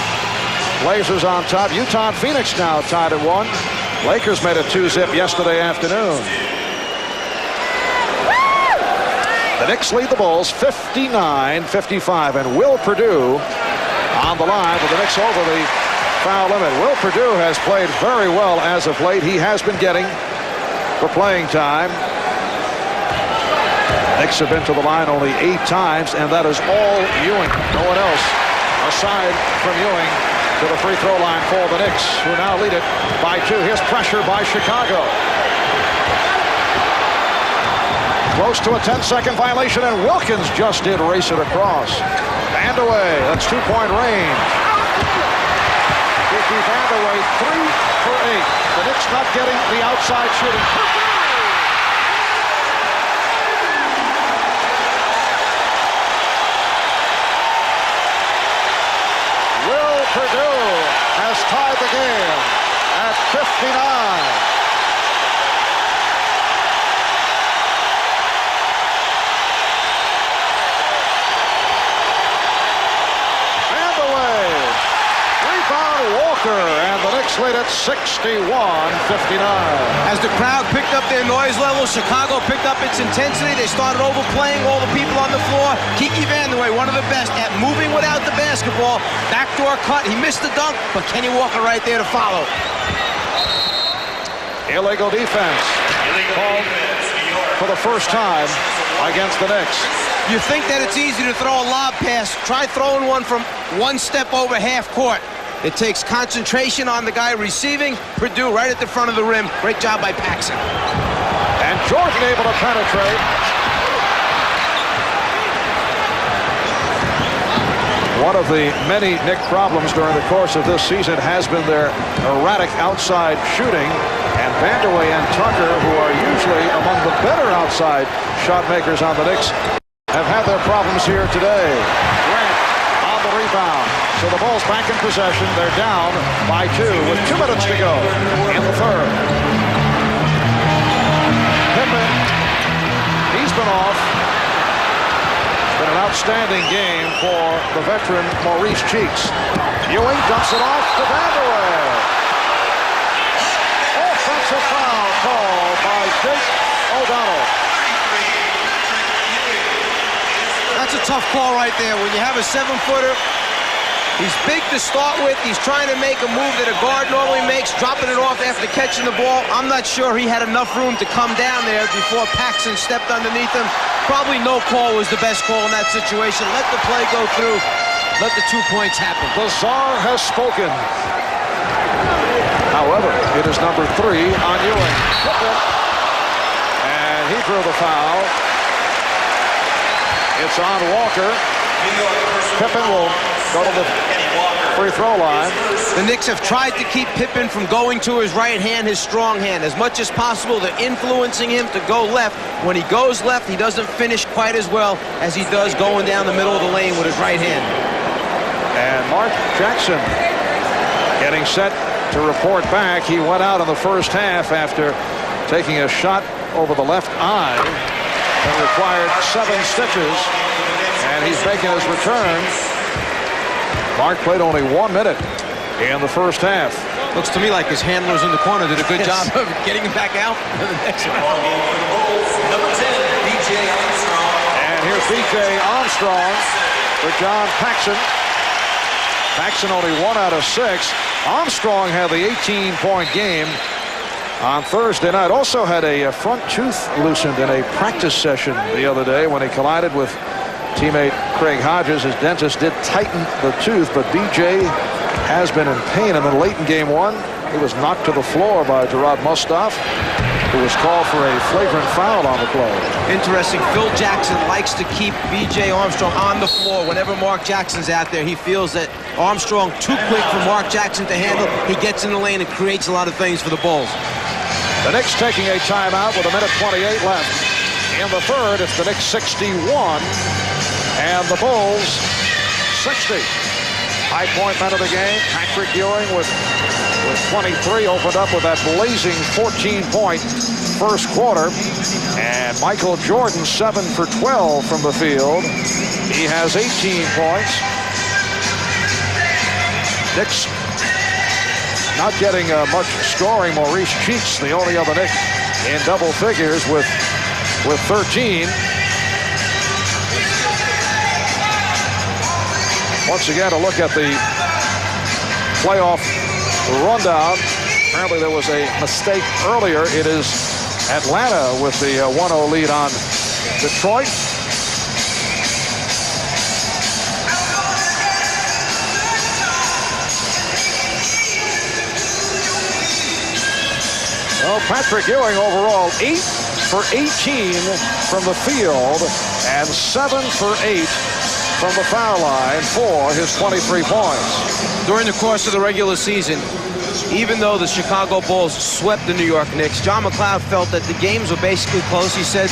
Blazers on top. Utah and Phoenix now tied at 1. Lakers made a 2-zip yesterday afternoon. The Knicks lead the Bulls 59-55, and Will Perdue on the line with the Knicks over the foul limit. Will Perdue has played very well as of late. He has been getting the playing time. Knicks have been to the line only 8 times, and that is all Ewing. No one else aside from Ewing to the free throw line for the Knicks, who now lead it by 2. Here's pressure by Chicago. Close to a 10-second violation, and Wilkins just did race it across. Vandeweghe, that's 2-point range. Kiki Vandeweghe, 3 for 8. The Knicks not getting the outside shooting. Purdue has tied the game at 59. Vandeweghe, rebound Walker, and the Knicks lead at 61-59. As the crowd picked up their noise level, Chicago picked up its intensity. They started overplaying all the people on the floor. Kiki Vandeweghe, one of the best at moving without the basketball. Backdoor cut. He missed the dunk, but Kenny Walker right there to follow. Illegal defense called for the first time against the Knicks. You think that it's easy to throw a lob pass. Try throwing one from one step over half court. It takes concentration on the guy receiving. Purdue right at the front of the rim. Great job by Paxson. And Jordan able to penetrate. One of the many Knick problems during the course of this season has been their erratic outside shooting. And Vandeweghe and Tucker, who are usually among the better outside shot makers on the Knicks, have had their problems here today. Grant on the rebound. So the Bulls back in possession. They're down by 2 with 2 minutes to go in the third. Pippen, he's been off. It's been an outstanding game for the veteran Maurice Cheeks. Ewing dumps it off to Vandeweghe. Offensive foul called by Jake O'Donnell. That's a tough call right there. When you have a 7-footer, he's big to start with. He's trying to make a move that a guard normally makes, dropping it off after catching the ball. I'm not sure he had enough room to come down there before Paxson stepped underneath him. Probably no call was the best call in that situation. Let the play go through. Let the 2 points happen. The Czar has spoken. However, it is number 3 on Ewing. And he drew the foul. It's on Walker. Pippen will go to the free throw line. The Knicks have tried to keep Pippen from going to his right hand, his strong hand, as much as possible. They're influencing him to go left. When he goes left, he doesn't finish quite as well as he does going down the middle of the lane with his right hand. And Mark Jackson getting set to report back. He went out in the first half after taking a shot over the left eye that required 7 stitches, and he's making his return. Mark played only 1 minute in the first half. Looks to me like his handlers in the corner did a good job of getting him back out for the next round. Number 10, B.J. Armstrong. And here's B.J. Armstrong for John Paxson. Paxson only 1 out of 6. Armstrong had the 18-point game on Thursday night. Also had a front tooth loosened in a practice session the other day when he collided with teammate Craig Hodges. His dentist did tighten the tooth, but B.J. has been in pain. And then late in game 1, he was knocked to the floor by Gerard Mustaf, who was called for a flagrant foul on the play. Interesting. Phil Jackson likes to keep B.J. Armstrong on the floor whenever Mark Jackson's out there. He feels that Armstrong too quick for Mark Jackson to handle. He gets in the lane and creates a lot of things for the Bulls. The Knicks taking a timeout with 1:28 left. In the third, it's the Knicks 61 and the Bulls 60. High point man of the game, Patrick Ewing with 23, opened up with that blazing 14-point first quarter. And Michael Jordan 7 for 12 from the field. He has 18 points. Knicks not getting much scoring. Maurice Cheeks, the only other Knick in double figures with 13. Once again, a look at the playoff rundown. Apparently there was a mistake earlier. It is Atlanta with the 1-0 lead on Detroit. Well, Patrick Ewing overall 8 for 18 from the field and 7 for 8 from the foul line for his 23 points. During the course of the regular season, even though the Chicago Bulls swept the New York Knicks, John McLeod felt that the games were basically close. He said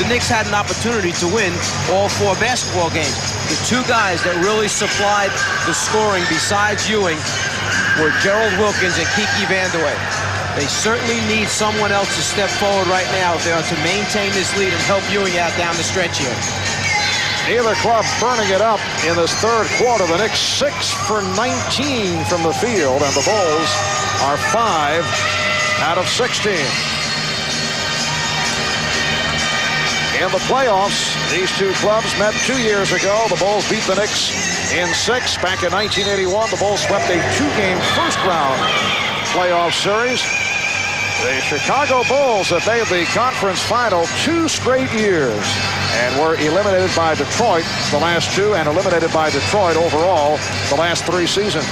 the Knicks had an opportunity to win all 4 basketball games. The 2 guys that really supplied the scoring besides Ewing were Gerald Wilkins and Kiki Vandeweghe. They certainly need someone else to step forward right now if they are to maintain this lead and help Ewing out down the stretch here. Neither club burning it up in this third quarter. The Knicks 6 for 19 from the field, and the Bulls are 5 out of 16. In the playoffs, these 2 clubs met 2 years ago. The Bulls beat the Knicks in 6. Back in 1981, the Bulls swept a 2-game first-round playoff series. The Chicago Bulls have made the conference final 2 straight years and were eliminated by Detroit the last 2 and eliminated by Detroit overall the last 3 seasons.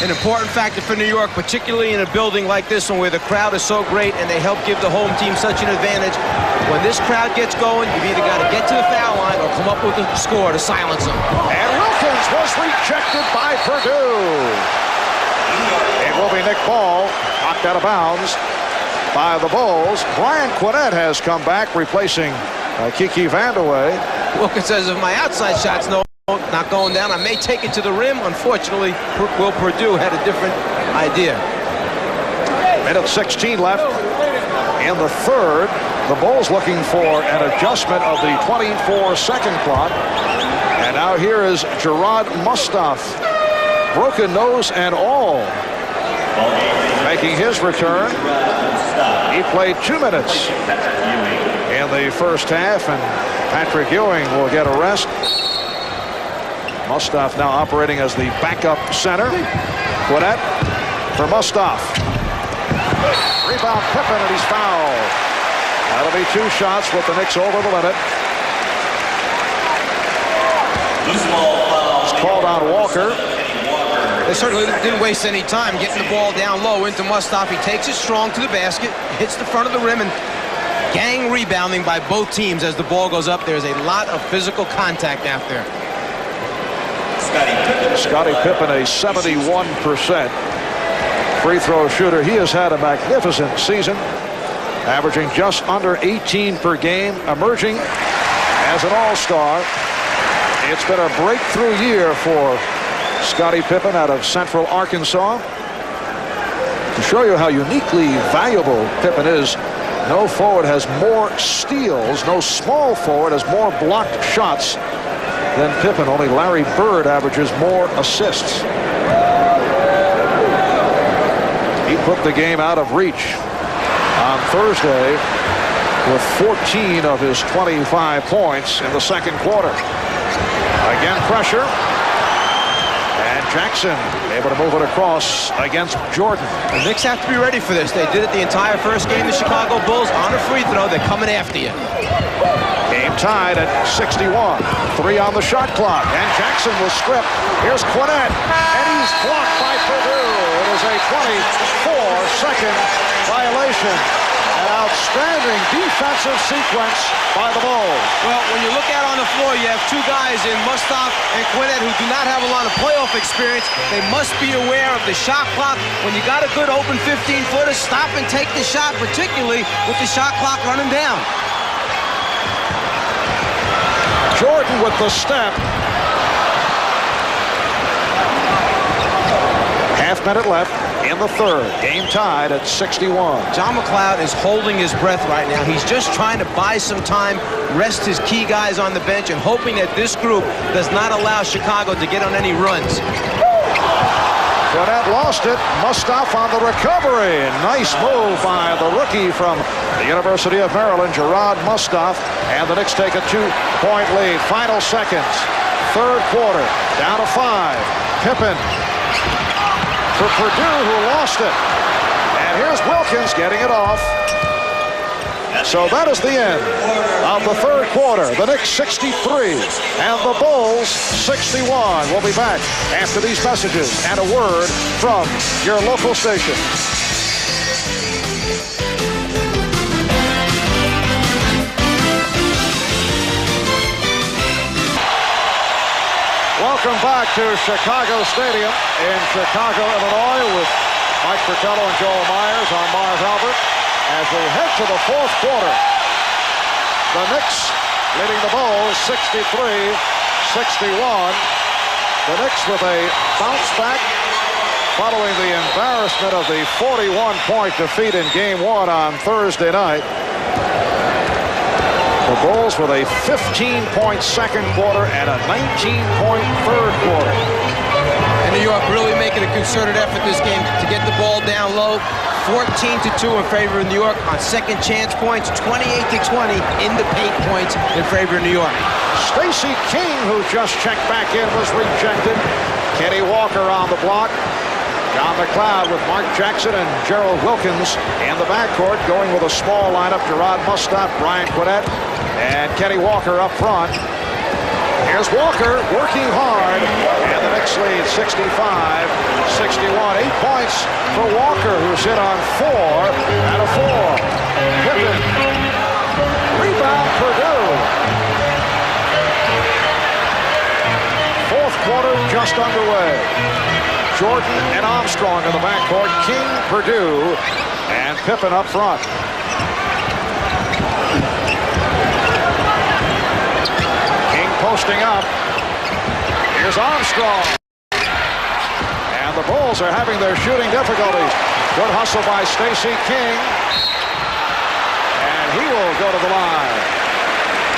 An important factor for New York, particularly in a building like this one where the crowd is so great and they help give the home team such an advantage. When this crowd gets going, you've either got to get to the foul line or come up with a score to silence them. And Wilkins was rejected by Purdue. It will be Nick Ball knocked out of bounds by the Bulls. Brian Quinnett has come back, replacing Kiki Vandeweghe. Wilkins says, if my outside shot's not going down, I may take it to the rim. Unfortunately, Will Purdue had a different idea. Minute 16 left in the third. The Bulls looking for an adjustment of the 24-second clock. And now here is Gerard Mustaf, broken nose and all, making his return. He played 2 minutes in the first half, and Patrick Ewing will get a rest. Mustaf now operating as the backup center. Quinnett for Mustaf. Rebound Pippen, and he's fouled. That'll be 2 shots with the Knicks over the limit. It's called on Walker. They certainly didn't waste any time getting the ball down low into Mustaf. He takes it strong to the basket, hits the front of the rim, and gang rebounding by both teams as the ball goes up. There's a lot of physical contact out there. Scottie Pippen, a 71% free throw shooter. He has had a magnificent season, averaging just under 18 per game, emerging as an all-star. It's been a breakthrough year for Scottie Pippen out of Central Arkansas. To show you how uniquely valuable Pippen is, no forward has more steals, no small forward has more blocked shots than Pippen. Only Larry Bird averages more assists. He put the game out of reach on Thursday with 14 of his 25 points in the second quarter. Again, pressure. And Jackson able to move it across against Jordan. The Knicks have to be ready for this. They did it the entire first game. The Chicago Bulls on a free throw. They're coming after you. Game tied at 61. 3 on the shot clock. And Jackson will strip. Here's Quinnett. And he's blocked by Purdue. It is a 24-second violation. An outstanding defensive sequence by the Bulls. Well, when you look out on the floor, you have 2 guys in Mustaf and Quinnett who do not have a lot of playoff experience. They must be aware of the shot clock. When you got a good open 15-footer, stop and take the shot, particularly with the shot clock running down. Jordan with the step. Half-minute left in the third. Game tied at 61. John McLeod is holding his breath right now. He's just trying to buy some time, rest his key guys on the bench, and hoping that this group does not allow Chicago to get on any runs. Quinnett lost it. Mustaf on the recovery. Nice move by the rookie from the University of Maryland, Gerard Mustaf. And the Knicks take a 2-point lead. Final seconds. Third quarter. Down to 5. Pippen for Purdue, who lost it. And here's Wilkins getting it off. So that is the end of the third quarter. The Knicks 63 and the Bulls 61. We'll be back after these messages and a word from your local station. Welcome back to Chicago Stadium in Chicago, Illinois, with Mike Fratello and Joel Myers. I'm Marv Albert. As we head to the fourth quarter, the Knicks leading the Bulls 63-61. The Knicks with a bounce back following the embarrassment of the 41-point defeat in Game 1 on Thursday night. The Bulls with a 15-point second quarter and a 19-point third quarter. And New York really making a concerted effort this game to get the ball down low. 14-2 in favor of New York on second chance points. 28-20 in the paint points in favor of New York. Stacey King, who just checked back in, was rejected. Kenny Walker on the block. John McLeod with Mark Jackson and Gerald Wilkins in the backcourt, going with a small lineup. Gerard Mustaf, Brian Quinnett, and Kenny Walker up front. Here's Walker working hard, and the Knicks lead 65-61. 8 points for Walker, who's hit on 4 out of 4. Pippen. Rebound Purdue. Fourth quarter just underway. Jordan and Armstrong in the backcourt. King, Purdue, and Pippen up front. King posting up. Here's Armstrong. And the Bulls are having their shooting difficulties. Good hustle by Stacey King. And he will go to the line.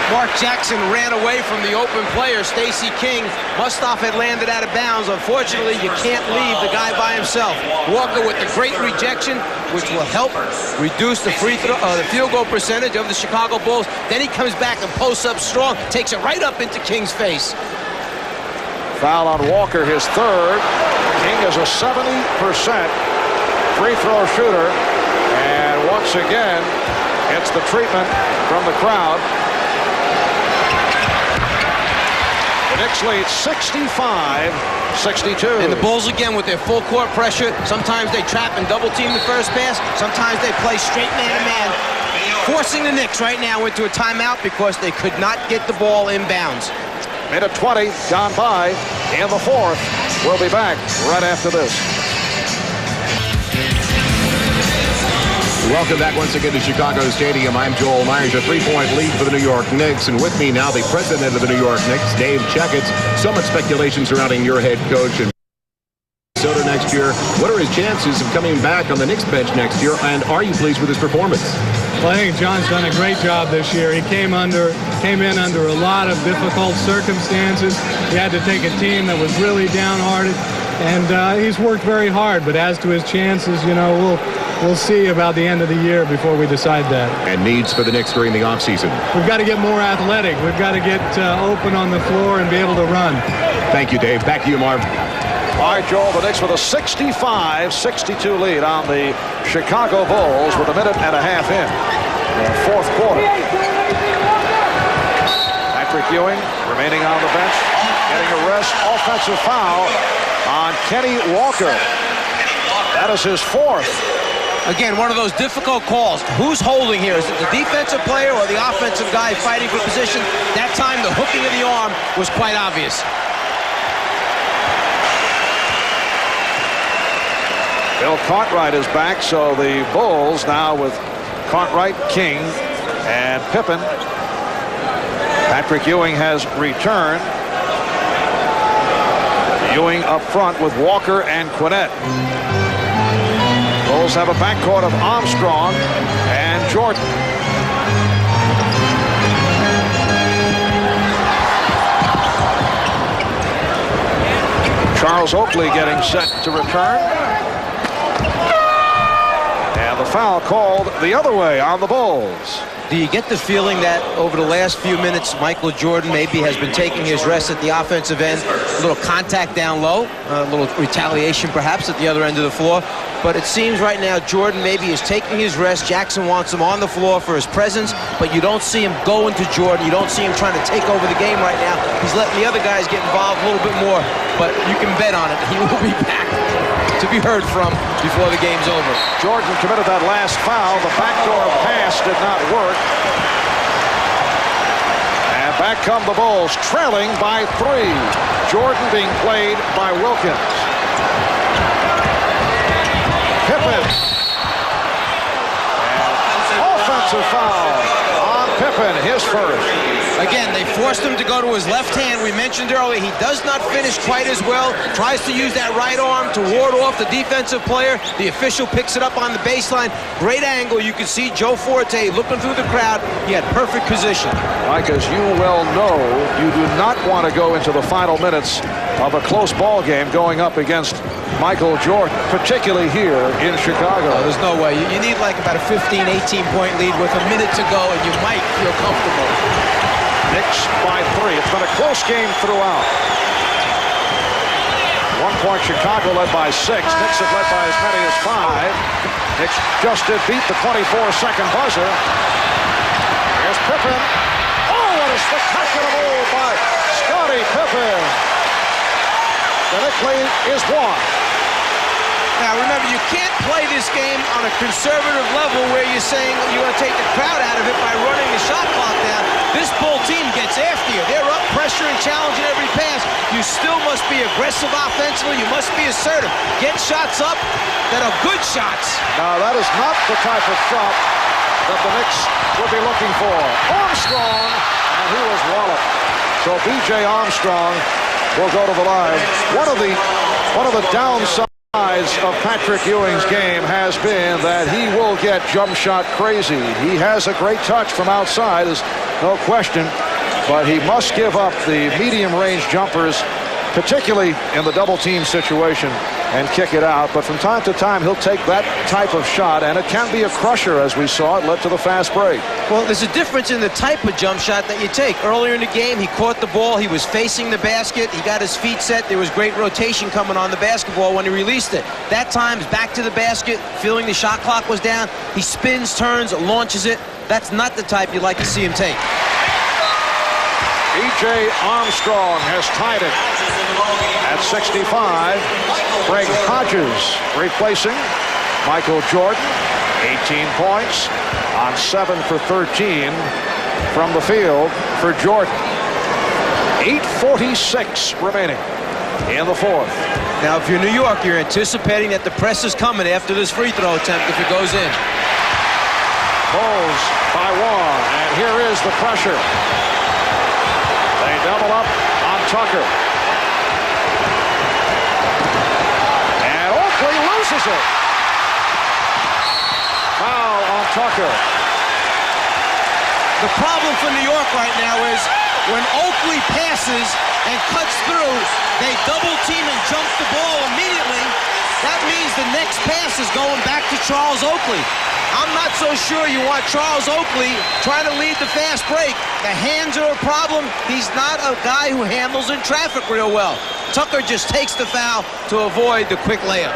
Mark Jackson ran away from the open player, Stacey King. Mustaf had landed out of bounds. Unfortunately, you can't leave the guy by himself. Walker with the great rejection, which will help reduce the the field goal percentage of the Chicago Bulls. Then he comes back and posts up strong, takes it right up into King's face. Foul on Walker, his third. King is a 70% free throw shooter. And once again, it's the treatment from the crowd. Knicks lead 65-62. And the Bulls again with their full court pressure. Sometimes they trap and double team the first pass. Sometimes they play straight man-to-man. Forcing the Knicks right now into a timeout because they could not get the ball inbounds. Minute 20 gone by in the fourth. We'll be back right after this. Welcome back once again to Chicago Stadium. I'm Joel Myers, a 3-point lead for the New York Knicks. And with me now, the president of the New York Knicks, Dave Checketts. So much speculation surrounding your head coach in Minnesota next year. What are his chances of coming back on the Knicks bench next year? And are you pleased with his performance? Well, I think John's done a great job this year. He came in under a lot of difficult circumstances. He had to take a team that was really downhearted. And he's worked very hard. But as to his chances, you know, we'll see about the end of the year before we decide that. And needs for the Knicks during the offseason. We've got to get more athletic. We've got to get open on the floor and be able to run. Thank you, Dave. Back to you, Marv. All right, Joel, the Knicks with a 65-62 lead on the Chicago Bulls with a minute and a half in the fourth quarter. Patrick Ewing remaining on the bench, getting a rest. Offensive foul on Kenny Walker. That is his fourth. Again, one of those difficult calls. Who's holding here? Is it the defensive player or the offensive guy fighting for position? That time, the hooking of the arm was quite obvious. Bill Cartwright is back, so the Bulls now with Cartwright, King, and Pippen. Patrick Ewing has returned. Ewing up front with Walker and Quinnett. Bulls have a backcourt of Armstrong and Jordan. Charles Oakley getting set to return. And the foul called the other way on the Bulls. Do you get the feeling that over the last few minutes, Michael Jordan maybe has been taking his rest at the offensive end? A little contact down low, a little retaliation perhaps at the other end of the floor. But it seems right now Jordan maybe is taking his rest. Jackson wants him on the floor for his presence, but you don't see him going to Jordan. You don't see him trying to take over the game right now. He's letting the other guys get involved a little bit more, but you can bet on it. He will be back to be heard from before the game's over. Jordan committed that last foul. The backdoor pass did not work. And back come the Bulls, trailing by 3. Jordan being played by Wilkins. Pippen. And offensive foul on Pippen, his first. Again, they forced him to go to his left hand. We mentioned earlier, he does not finish quite as well. Tries to use that right arm to ward off the defensive player. The official picks it up on the baseline. Great angle. You can see Joe Forte looking through the crowd. He had perfect position. Mike, as you well know, you do not want to go into the final minutes of a close ball game going up against Michael Jordan, particularly here in Chicago. Oh, there's no way. You need like about a 15, 18-point lead with a minute to go, and you might feel comfortable. Knicks by 3. It's been a close game throughout. 1 point Chicago led by 6. Knicks have led by as many as 5. Knicks just did beat the 24-second buzzer. Here's Pippen. Oh, what a spectacular move by Scottie Pippen. The Knicks lead is 1. Now, remember, you can't play this game on a conservative level where you're saying you're going to take the crowd out of it by running the shot clock down. This Bull team gets after you. They're up, pressuring, challenging every pass. You still must be aggressive offensively. You must be assertive. Get shots up that are good shots. Now, that is not the type of shot that the Knicks would be looking for. Armstrong, and he was walloped. So B.J. Armstrong will go to the line. One of the downsides of Patrick Ewing's game has been that he will get jump shot crazy. He has a great touch from outside, there's no question, but he must give up the medium range jumpers, particularly in the double team situation, and kick it out. But from time to time he'll take that type of shot, and it can be a crusher, as we saw. It led to the fast break. Well, there's a difference in the type of jump shot that you take. Earlier in the game, he caught the ball, he was facing the basket, he got his feet set, there was great rotation coming on the basketball when he released it. That time, back to the basket, feeling the shot clock was down, he spins, turns, launches it. That's not the type you'd like to see him take. B.J. Armstrong has tied it at 65. Greg Hodges replacing Michael Jordan. 18 points on 7 for 13 from the field for Jordan. 8:46 remaining in the fourth. Now, if you're New York, you're anticipating that the press is coming after this free throw attempt if it goes in. Bulls by 1, and here is the pressure. They double up on Tucker. And Oakley loses it. Foul on Tucker. The problem for New York right now is when Oakley passes and cuts through, they double team and jump the ball immediately. That means the next pass is going back to Charles Oakley. I'm not so sure you want Charles Oakley trying to lead the fast break. The hands are a problem. He's not a guy who handles in traffic real well. Tucker just takes the foul to avoid the quick layup.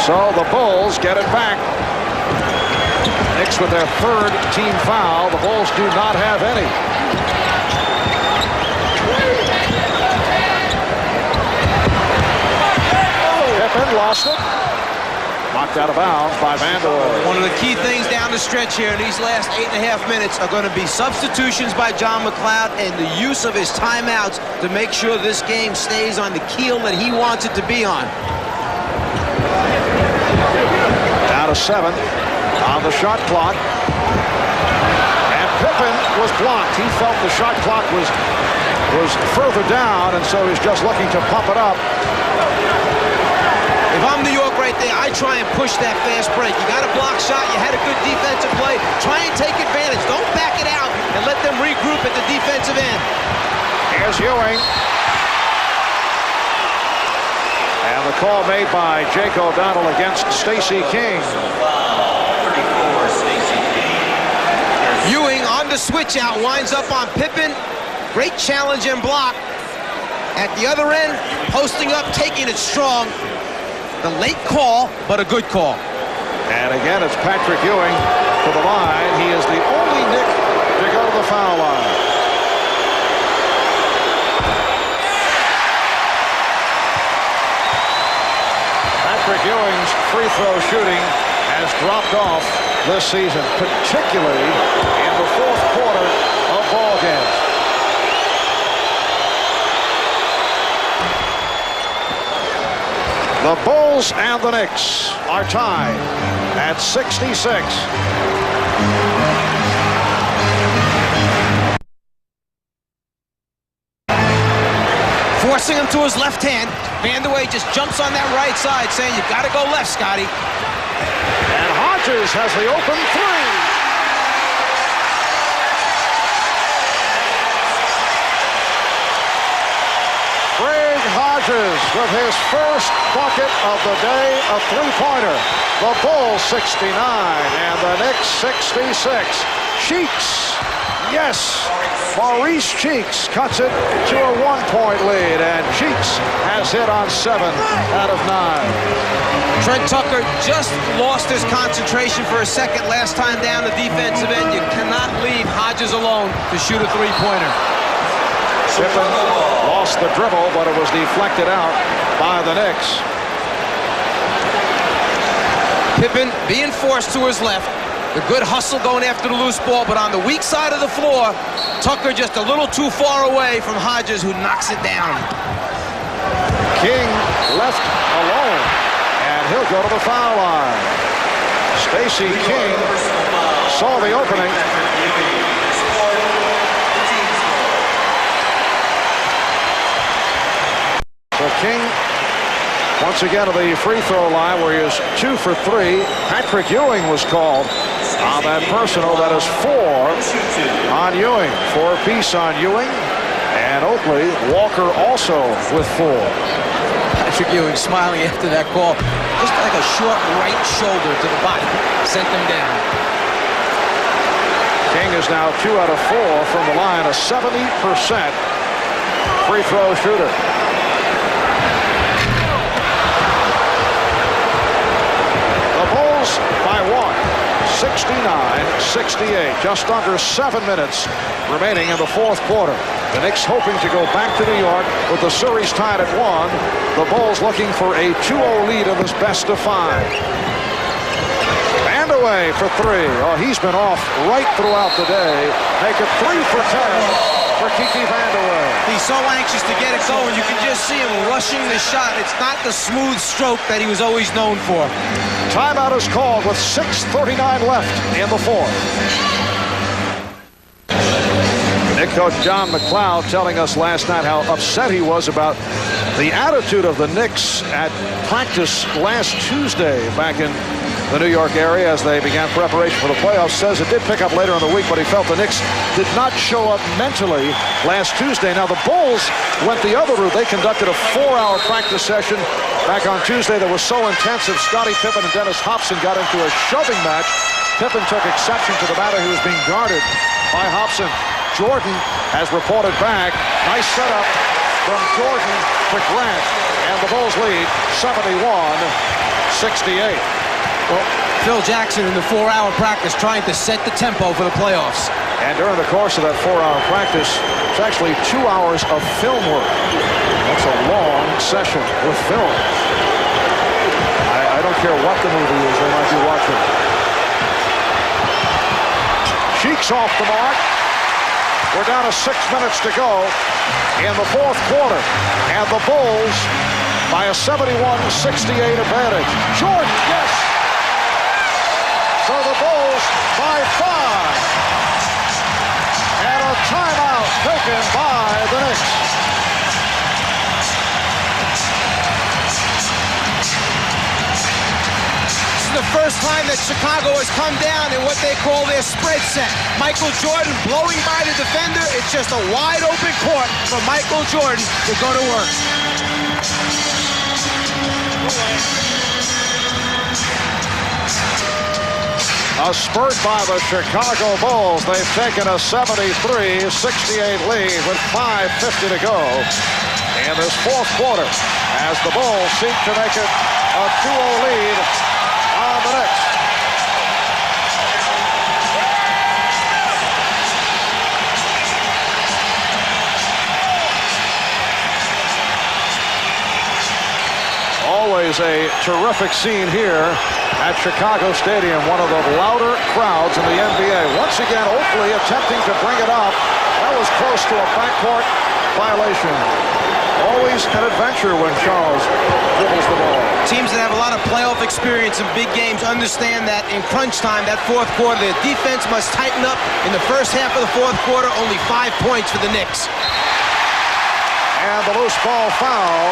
So the Bulls get it back. Knicks with their third team foul. The Bulls do not have any. Pippen lost it. Knocked out of bounds by Vanderbilt. One of the key things down the stretch here in these last 8.5 minutes are going to be substitutions by John McLeod and the use of his timeouts to make sure this game stays on the keel that he wants it to be on. Down to 7 on the shot clock. And Pippen was blocked. He felt the shot clock was further down, and so he's just looking to pump it up. If I'm New York right there, I try and push that fast break. You got a block shot. You had a good defensive play. Try and take advantage. Don't back it out and let them regroup at the defensive end. Here's Ewing. And the call made by Jake O'Donnell against Stacey King. Ewing on the switch out, winds up on Pippen. Great challenge and block. At the other end, posting up, taking it strong. The late call, but a good call. And again, it's Patrick Ewing to the line. He is the only Knick to go to the foul line. Patrick Ewing's free throw shooting has dropped off this season, particularly in the fourth quarter of ball games. The Bulls and the Knicks are tied at 66. Forcing him to his left hand. Vanderway just jumps on that right side, saying, you got to go left, Scotty. And Hodges has the open three. Greg Hodges with his first bucket of the day, a three-pointer. The Bulls 69 and the Knicks 66. Cheeks Yes! Maurice Cheeks cuts it to a 1-point lead, and Cheeks has hit on 7 out of 9. Trent Tucker just lost his concentration for a second last time down the defensive end. You cannot leave Hodges alone to shoot a three-pointer. Pippen lost the dribble, but it was deflected out by the Knicks. Pippen being forced to his left. The good hustle going after the loose ball, but on the weak side of the floor, Tucker just a little too far away from Hodges, who knocks it down. King left alone, and he'll go to the foul line. Stacey King saw the opening. So King once again to the free throw line, where he is 2 for 3. Patrick Ewing was called on that personal. That is 4 on Ewing. 4-piece on Ewing. And Oakley, Walker also with 4. Patrick Ewing smiling after that call. Just like a short right shoulder to the body. Sent him down. King is now 2 out of 4 from the line. A 70% free throw shooter. By 1, 69-68. Just under 7 minutes remaining in the fourth quarter. The Knicks hoping to go back to New York with the series tied at 1. The Bulls looking for a 2-0 lead in this best of 5. And away for 3. Oh, he's been off right throughout the day. Make it 3 for 10 for Kiki Vandeweghe. He's so anxious to get it going. You can just see him rushing the shot. It's not the smooth stroke that he was always known for. Timeout is called with 6:39 left in the fourth. Knicks coach John McLeod telling us last night how upset he was about the attitude of the Knicks at practice last Tuesday back in the New York area as they began preparation for the playoffs. Says it did pick up later in the week, but he felt the Knicks did not show up mentally last Tuesday. Now the Bulls went the other route. They conducted a 4-hour practice session back on Tuesday that was so intensive. Scottie Pippen and Dennis Hopson got into a shoving match. Pippen took exception to the matter. He was being guarded by Hopson. Jordan has reported back. Nice setup from Jordan to Grant, and the Bulls lead 71-68. Well, Phil Jackson in the 4-hour practice trying to set the tempo for the playoffs. And during the course of that 4-hour practice, it's actually 2 hours of film work. That's a long session with film. I don't care what the movie is, they might be watching. Cheeks off the mark. We're down to 6 minutes to go in the fourth quarter. And the Bulls by a 71-68 advantage. Jordan, yes! So the Bulls by 5. And a timeout taken by the Knicks. This is the first time that Chicago has come down in what they call their spread set. Michael Jordan blowing by the defender. It's just a wide open court for Michael Jordan to go to work. A spurt by the Chicago Bulls. They've taken a 73-68 lead with 5:50 to go in this fourth quarter as the Bulls seek to make it a 2-0 lead on the Knicks. Always a terrific scene here at Chicago Stadium, one of the louder crowds in the NBA. Once again, Oakley attempting to bring it up. That was close to a backcourt violation. Always an adventure when Charles dribbles the ball. Teams that have a lot of playoff experience in big games understand that in crunch time, that fourth quarter, the defense must tighten up. In the first half of the fourth quarter, only 5 points for the Knicks. And the loose ball foul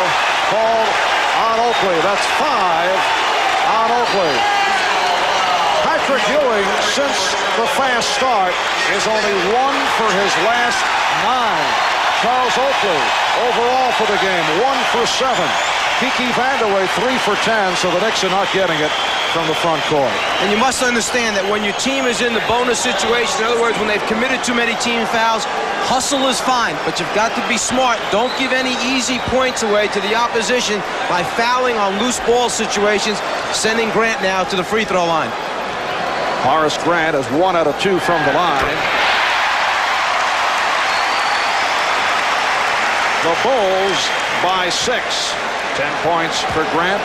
called on Oakley. That's 5 on Oakley. Patrick Ewing, since the fast start, is only 1 for his last 9. Charles Oakley, overall for the game, 1 for 7. Kiki Vandeweghe 3 for 10, so the Knicks are not getting it from the front court. And you must understand that when your team is in the bonus situation, in other words, when they've committed too many team fouls, hustle is fine, but you've got to be smart. Don't give any easy points away to the opposition by fouling on loose ball situations, sending Grant now to the free throw line. Horace Grant is 1 out of 2 from the line. The Bulls by 6. 10 points for Grant.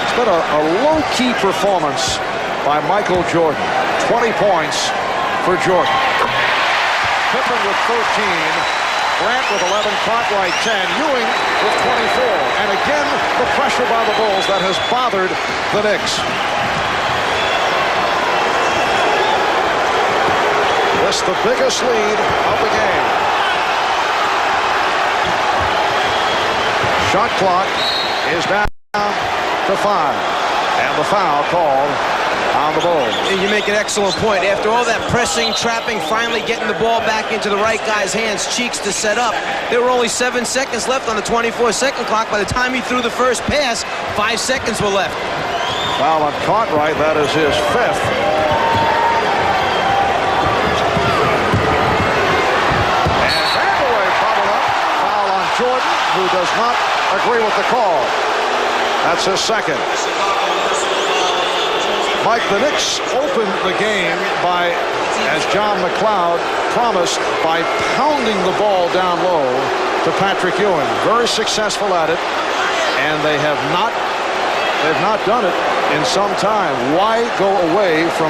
It's been a low-key performance by Michael Jordan. 20 points for Jordan. Pippen with 13. Grant with 11. Cartwright 10. Ewing with 24. And again, the pressure by the Bulls that has bothered the Knicks. This the biggest lead of the game. Shot clock is down to 5. And the foul called on the Bulls. You make an excellent point. After all that pressing, trapping, finally getting the ball back into the right guy's hands, Cheeks to set up. There were only 7 seconds left on the 24-second clock. By the time he threw the first pass, 5 seconds were left. Foul on Cartwright. That is his 5th. And Vandeweghe bubbled up. Foul on Jordan, who does not agree with the call. That's his 2nd. Mike, the Knicks opened the game by, as John McLeod promised, by pounding the ball down low to Patrick Ewing. Very successful at it, and they've not done it in some time. Why go away from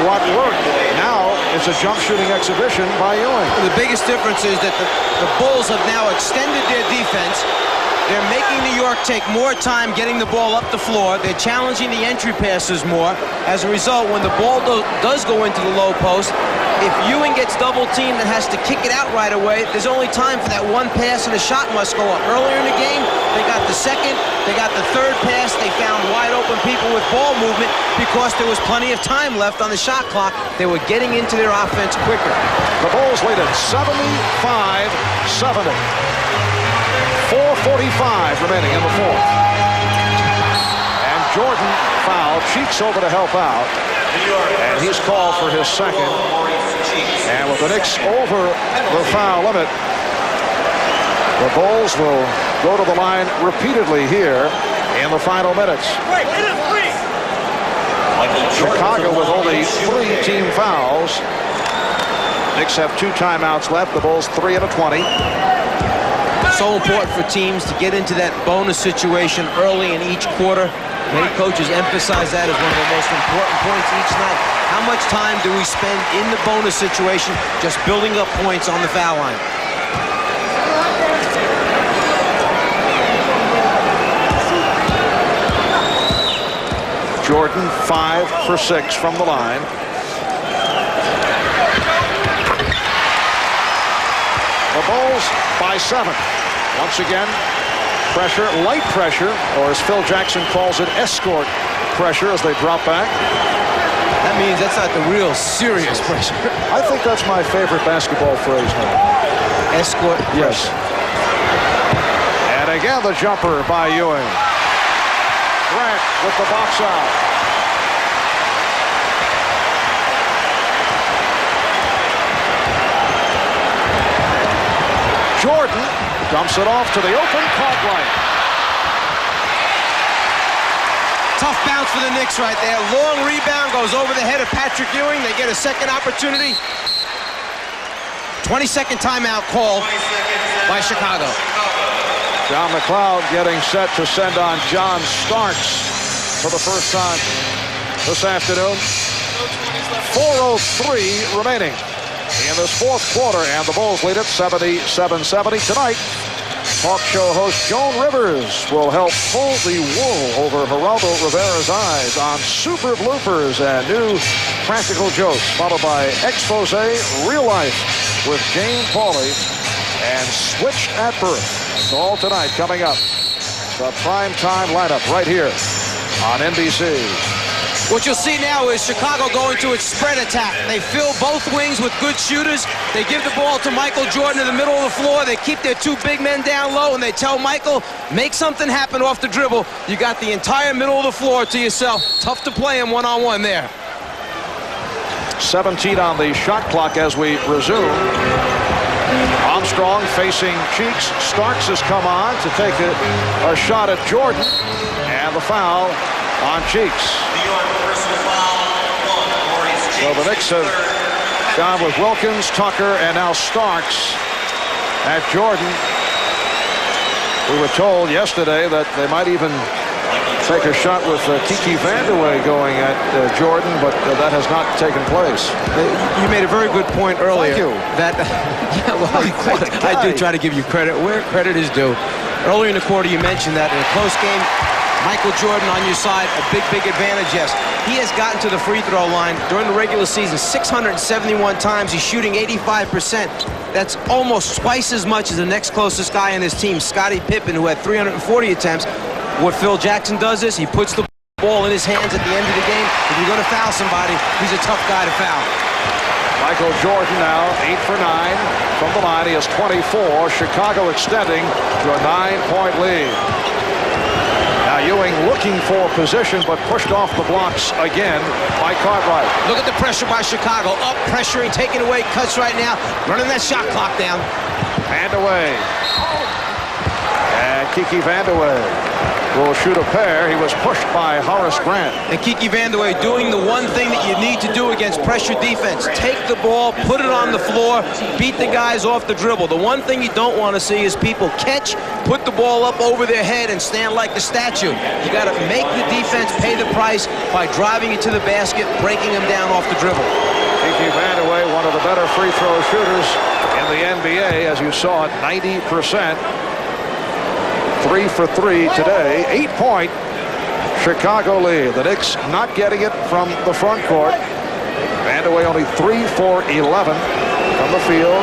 what worked? Now it's a jump shooting exhibition by Ewing. The biggest difference is that the Bulls have now extended their defense. They're making New York take more time getting the ball up the floor. They're challenging the entry passes more. As a result, when the ball does go into the low post, if Ewing gets double teamed and has to kick it out right away, there's only time for that one pass and the shot must go up. Earlier in the game, they got the 2nd, they got the 3rd pass, they found wide open people with ball movement because there was plenty of time left on the shot clock. They were getting into their offense quicker. The Bulls lead at 75-70. 4:45 remaining in the 4th. And Jordan fouled. Cheeks over to help out. And he's called for his 2nd. And with the Knicks over the foul limit, the Bulls will go to the line repeatedly here in the final minutes. Chicago with only 3 team fouls. Knicks have 2 timeouts left. The Bulls 3 and a 20. So important for teams to get into that bonus situation early in each quarter. Many coaches emphasize that as one of the most important points each night. How much time do we spend in the bonus situation just building up points on the foul line? Jordan 5 for 6 from the line. The Bulls by 7. Once again, pressure, light pressure, or as Phil Jackson calls it, escort pressure as they drop back. That means that's not the real serious pressure. I think that's my favorite basketball phrase now. Escort pressure. Yes. And again, the jumper by Ewing. Grant with the box out. Jordan dumps it off to the open Cartwright. Tough bounce for the Knicks right there. Long rebound goes over the head of Patrick Ewing. They get a 2nd opportunity. 20-second timeout called by Chicago. John McLeod getting set to send on John Starks for the first time this afternoon. 4:03 remaining in this 4th quarter, and the Bulls lead it 77-70. Tonight, talk show host Joan Rivers will help pull the wool over Geraldo Rivera's eyes on super bloopers and new practical jokes, followed by expose, real life with Jane Pauley, and Switched at Birth. All tonight coming up. The prime time lineup right here on NBC. What you'll see now is Chicago going to its spread attack. They fill both wings with good shooters. They give the ball to Michael Jordan in the middle of the floor. They keep their two big men down low, and they tell Michael, make something happen off the dribble. You got the entire middle of the floor to yourself. Tough to play him one-on-one there. 17 on the shot clock as we resume. Armstrong facing Cheeks. Starks has come on to take a shot at Jordan, and the foul on Cheeks. So the Knicks have gone with Wilkins, Tucker, and now Starks at Jordan. We were told yesterday that they might even take a shot with Kiki Vandeweghe going at Jordan, but that has not taken place. You made a very good point earlier. Thank you. That, yeah, well, I do try to give you credit where credit is due. Earlier in the quarter, you mentioned that in a close game, Michael Jordan on your side, a big advantage, yes. He has gotten to the free throw line during the regular season 671 times. He's shooting 85%. That's almost twice as much as the next closest guy on his team, Scottie Pippen, who had 340 attempts. What Phil Jackson does is he puts the ball in his hands at the end of the game. If you're going to foul somebody, he's a tough guy to foul. Michael Jordan now 8 for 9 from the line. He has 24. Chicago extending to a 9-point lead. Now Ewing looking for position, but pushed off the blocks again by Cartwright. Look at the pressure by Chicago. Up, pressuring, taking away cuts right now, running that shot clock down. Vandeweghe. And Kiki Vandeweghe will shoot a pair. He was pushed by Horace Grant. And Kiki Vandeweghe doing the one thing that you need to do against pressure defense. Take the ball, put it on the floor, beat the guys off the dribble. The one thing you don't want to see is people catch, put the ball up over their head, and stand like a statue. You got to make the defense pay the price by driving it to the basket, breaking them down off the dribble. Kiki Vandeweghe, one of the better free throw shooters in the NBA, as you saw it, 90%. 3 for 3 today. 8-point Chicago lead. The Knicks not getting it from the front court. Vandeweghe only 3 for 11 from the field.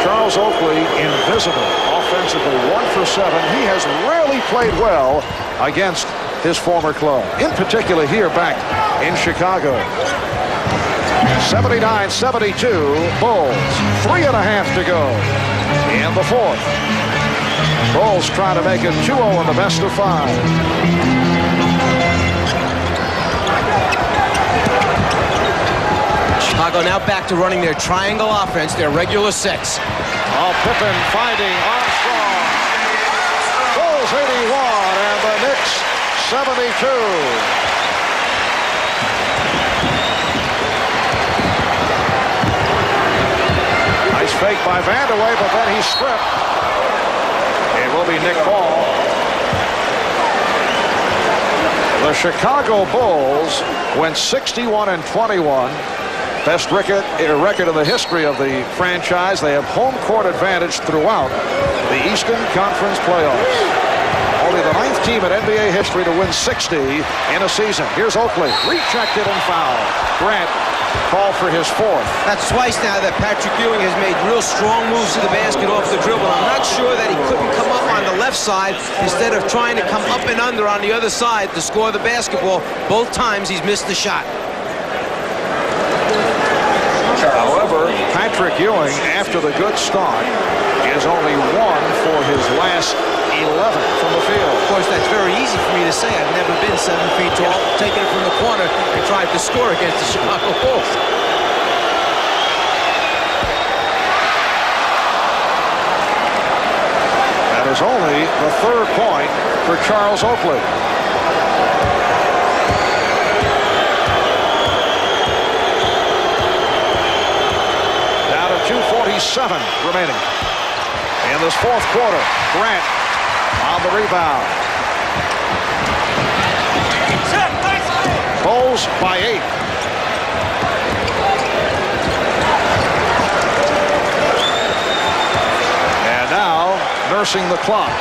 Charles Oakley invisible offensively, 1 for 7. He has rarely played well against his former club, in particular here back in Chicago. 79-72 Bulls. 3.5 to go in the fourth. Bulls trying to make it 2-0 in the best of 5. Chicago now back to running their triangle offense, their regular sets. Oh, Pippen finding Armstrong. Bulls 81 and the Knicks 72. Nice fake by Vandeweghe, but then he's stripped. It will be Nick Ball. The Chicago Bulls went 61-21. Best record in the history of the franchise. They have home court advantage throughout the Eastern Conference playoffs. Only the 9th team in NBA history to win 60 in a season. Here's Oakley, rejected and fouled. Grant called for his 4th. That's twice now that Patrick Ewing has made real strong moves to the basket off the dribble. I'm not sure that he couldn't come up on the left side instead of trying to come up and under on the other side to score the basketball. Both times he's missed the shot. However, Patrick Ewing, after the good start, is only 1 for his last 11 from the field. Of course, that's very easy for me to say. I've never been 7 feet tall, taking it from the corner and tried to score against the Chicago Bulls. That is only the 3rd point for Charles Oakley. Down to 2:47 remaining in this 4th quarter. Grant on the rebound. Bulls by 8. And now nursing the clock.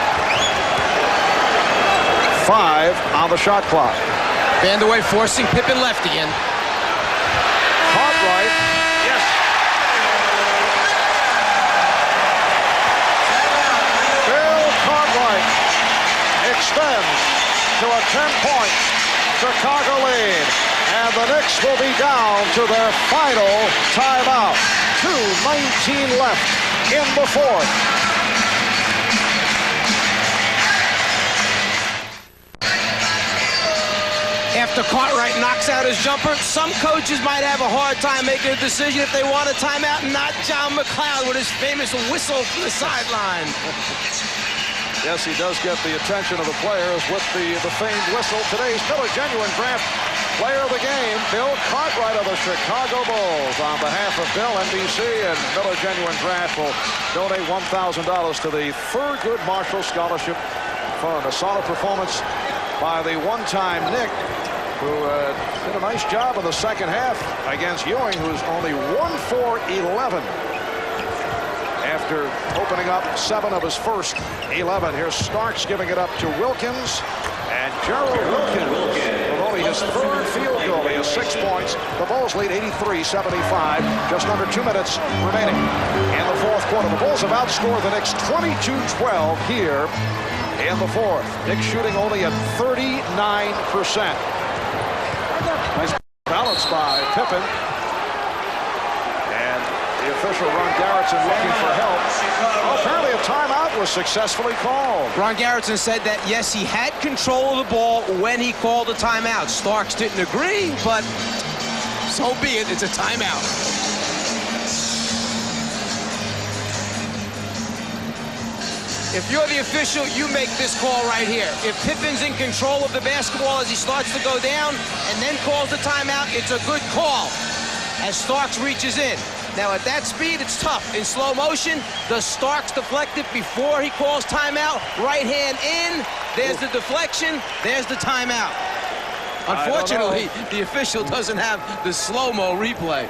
5 on the shot clock. Vandeweghe forcing Pippen left again. Cartwright. Yes. Bill Cartwright extends to a 10-point Chicago lead. And the Knicks will be down to their final timeout. 2:19 left in the fourth. After Cartwright knocks out his jumper, some coaches might have a hard time making a decision if they want a timeout, not John McLeod with his famous whistle from the sideline. Yes, he does get the attention of the players with the famed whistle. Today's Miller Genuine Draft Player of the Game, Bill Cartwright of the Chicago Bulls. On behalf of Bill, NBC, and Miller Genuine Draft will donate $1,000 to the Thurgood Marshall Scholarship Fund. A solid performance by the one-time Knick, who did a nice job in the second half against Ewing, who's only 1 for 11 after opening up 7 of his first 11. Here's Starks giving it up to Wilkins, and Gerald Wilkins with only his 3rd field goal. He has 6 points. The Bulls lead 83-75, just under 2 minutes remaining in the fourth quarter. The Bulls have outscored the Knicks 22-12 here in the fourth. Knicks shooting only at 39%. Nice balance by Pippen. And the official, Ron Garrettson, looking for help. Well, apparently a timeout was successfully called. Ron Garrettson said that, yes, he had control of the ball when he called a timeout. Starks didn't agree, but so be it. It's a timeout. If you're the official, you make this call right here. If Pippen's in control of the basketball as he starts to go down and then calls the timeout, it's a good call as Starks reaches in. Now, at that speed, it's tough. In slow motion, does Starks deflect it before he calls timeout? Right hand in, there's the deflection, there's the timeout. Unfortunately, the official doesn't have the slow-mo replay.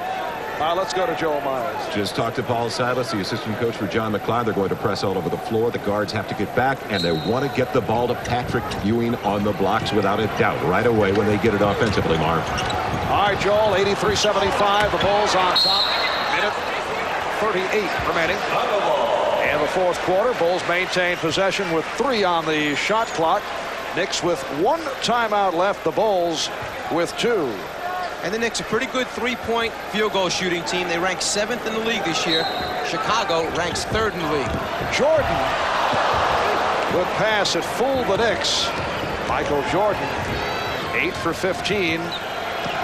Let's go to Joel Myers. Just talked to Paul Silas, the assistant coach for John McLeod. They're going to press all over the floor. The guards have to get back, and they want to get the ball to Patrick Ewing on the blocks without a doubt right away when they get it offensively, Marv. All right, Joel, 83-75. The Bulls on top. Minute 38 remaining. In the fourth quarter, Bulls maintain possession with 3 on the shot clock. Knicks with 1 timeout left. The Bulls with 2. And the Knicks, a pretty good 3-point field goal shooting team. They rank 7th in the league this year. Chicago ranks 3rd in the league. Jordan. Good pass. It fooled the Knicks. Michael Jordan, 8 for 15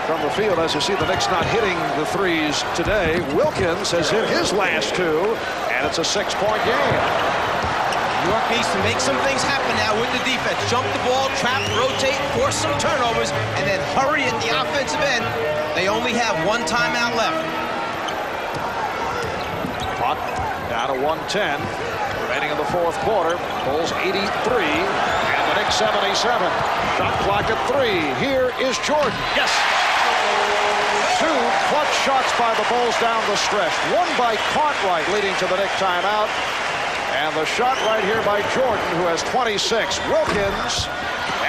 from the field. As you see, the Knicks not hitting the threes today. Wilkins has hit his last 2, and it's a 6-point game. New York needs to make some things happen now with the defense. Jump the ball, trap, rotate, force some turnovers, and then hurry at the offensive end. They only have 1 timeout left. Clock down to 1:10. Remaining in the fourth quarter. Bulls 83, and the Knicks 77. Shot clock at 3. Here is Jordan. Yes! 2 clutch shots by the Bulls down the stretch. 1 by Cartwright, leading to the Knicks timeout. And the shot right here by Jordan, who has 26. Wilkins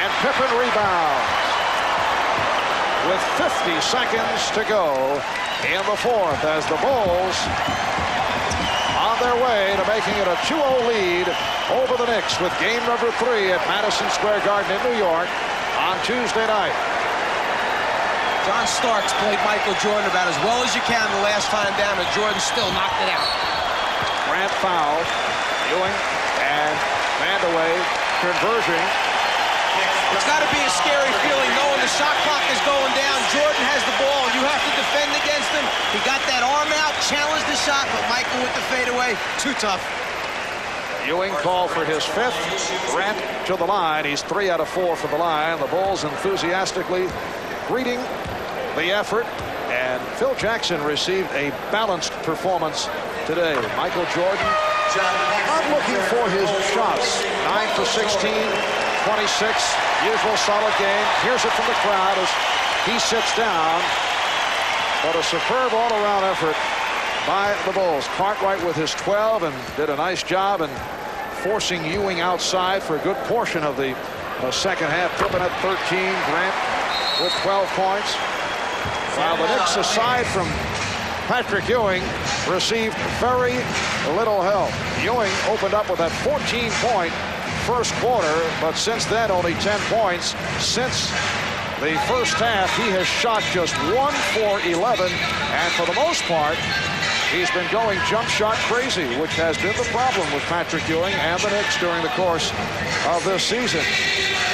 and Pippen rebound. With 50 seconds to go in the fourth, as the Bulls on their way to making it a 2-0 lead over the Knicks with game number 3 at Madison Square Garden in New York on Tuesday night. John Starks played Michael Jordan about as well as you can the last time down, and Jordan still knocked it out. Grant foul. Ewing and Vandeweghe conversion. It's got to be a scary feeling knowing the shot clock is going down. Jordan has the ball. You have to defend against him. He got that arm out, challenged the shot, but Michael with the fadeaway, too tough. Ewing called for his 5th. Grant to the line. He's 3 out of 4 for the line. The Bulls enthusiastically greeting the effort. And Phil Jackson received a balanced performance today. Michael Jordan not looking for his shots. 9 for 16, 26, usual solid game. Here's it from the crowd as he sits down. But a superb all-around effort by the Bulls. Cartwright with his 12 and did a nice job in forcing Ewing outside for a good portion of the second half. Pippen at 13, Grant with 12 points. While the Knicks, aside from Patrick Ewing, received very little help. Ewing opened up with that 14-point first quarter, but since then only 10 points since The first half, he has shot just 1 for 11, and for the most part, he's been going jump shot crazy, which has been the problem with Patrick Ewing and the Knicks during the course of this season.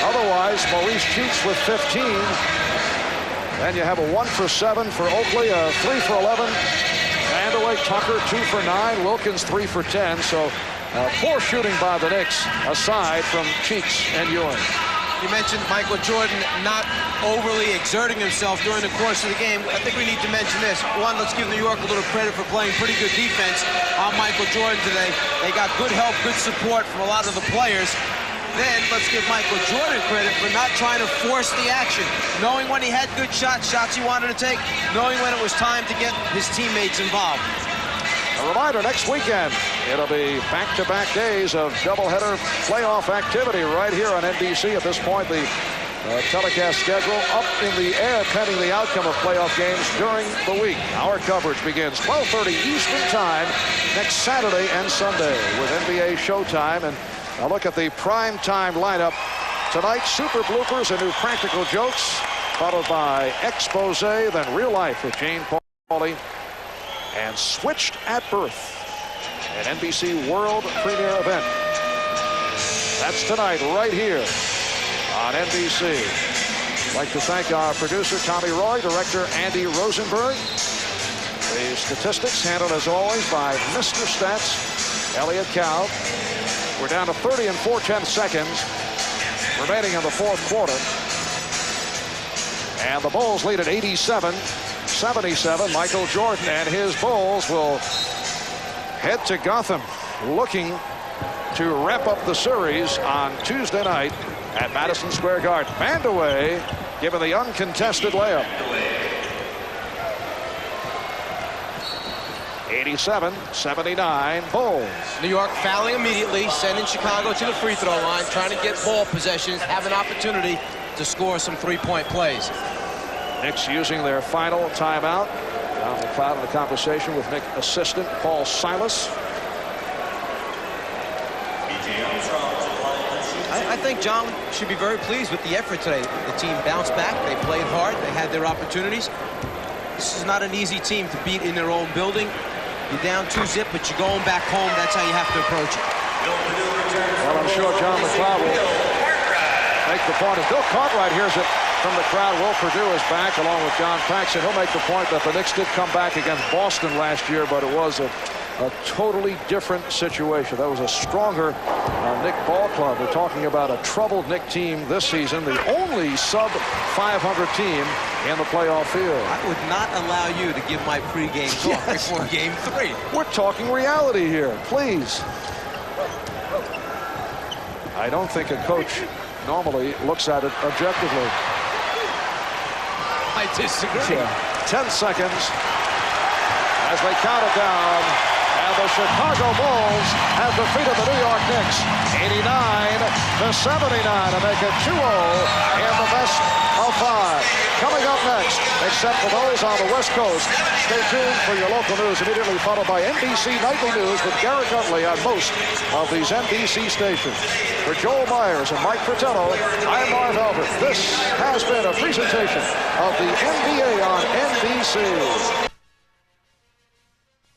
Otherwise, Maurice Cheeks with 15. Then you have a 1 for 7 for Oakley, a 3 for 11. Vandeweghe, Tucker, 2 for 9. Wilkins, 3 for 10. So poor shooting by the Knicks, aside from Cheeks and Ewing. You mentioned Michael Jordan not overly exerting himself during the course of the game. I think we need to mention this. One, let's give New York a little credit for playing pretty good defense on Michael Jordan today. They got good help, good support from a lot of the players. Then let's give Michael Jordan credit for not trying to force the action, knowing when he had good shots he wanted to take, knowing when it was time to get his teammates involved. A reminder, next weekend, it'll be back-to-back days of doubleheader playoff activity right here on NBC. At this point, the telecast schedule up in the air pending the outcome of playoff games during the week. Our coverage begins 12:30 Eastern Time next Saturday and Sunday with NBA Showtime. And a look at the prime time lineup tonight. Super bloopers and new practical jokes, followed by expose, then real life with Jane Pauley, and Switched at Birth, an NBC world premiere event. That's tonight right here on NBC. I'd like to thank our producer, Tommy Roy, director, Andy Rosenberg. The statistics handled, as always, by Mr. Stats, Elliot Cow. We're down to 30 and 4/10 seconds remaining in the fourth quarter. And the Bulls lead at 87-77. Michael Jordan and his Bulls will head to Gotham looking to wrap up the series on Tuesday night at Madison Square Garden. Vandeweghe given the uncontested layup. 87-79 Bulls. New York fouling immediately, sending Chicago to the free throw line, trying to get ball possessions, have an opportunity to score some three-point plays. Knicks using their final timeout. John McLeod in the conversation with Knick assistant Paul Silas. I think John should be very pleased with the effort today. The team bounced back, they played hard, they had their opportunities. This is not an easy team to beat in their own building. You're down 2-0, but you're going back home. That's how you have to approach it. Well, I'm sure John McLeod will make the point. If Bill Cartwright hears it from the crowd, Will Perdue is back along with John Paxson. He'll make the point that the Knicks did come back against Boston last year, but it was a totally different situation. That was a stronger Knick ball club. We're talking about a troubled Knick team this season, the only sub-500 team in the playoff field. I would not allow you to give my pregame talk before Game 3. We're talking reality here, please. I don't think a coach normally looks at it objectively. I disagree. 10 seconds as they count it down. And the Chicago Bulls have defeated the New York Knicks 89-79 to make it 2-0 in the best of 5. Coming up next, except for those on the West Coast, stay tuned for your local news, immediately followed by NBC Nightly News with Garrett Utley on most of these NBC stations. For Joel Myers and Mike Fratello, I'm Marv Albert. This has been a presentation of the NBA on NBC.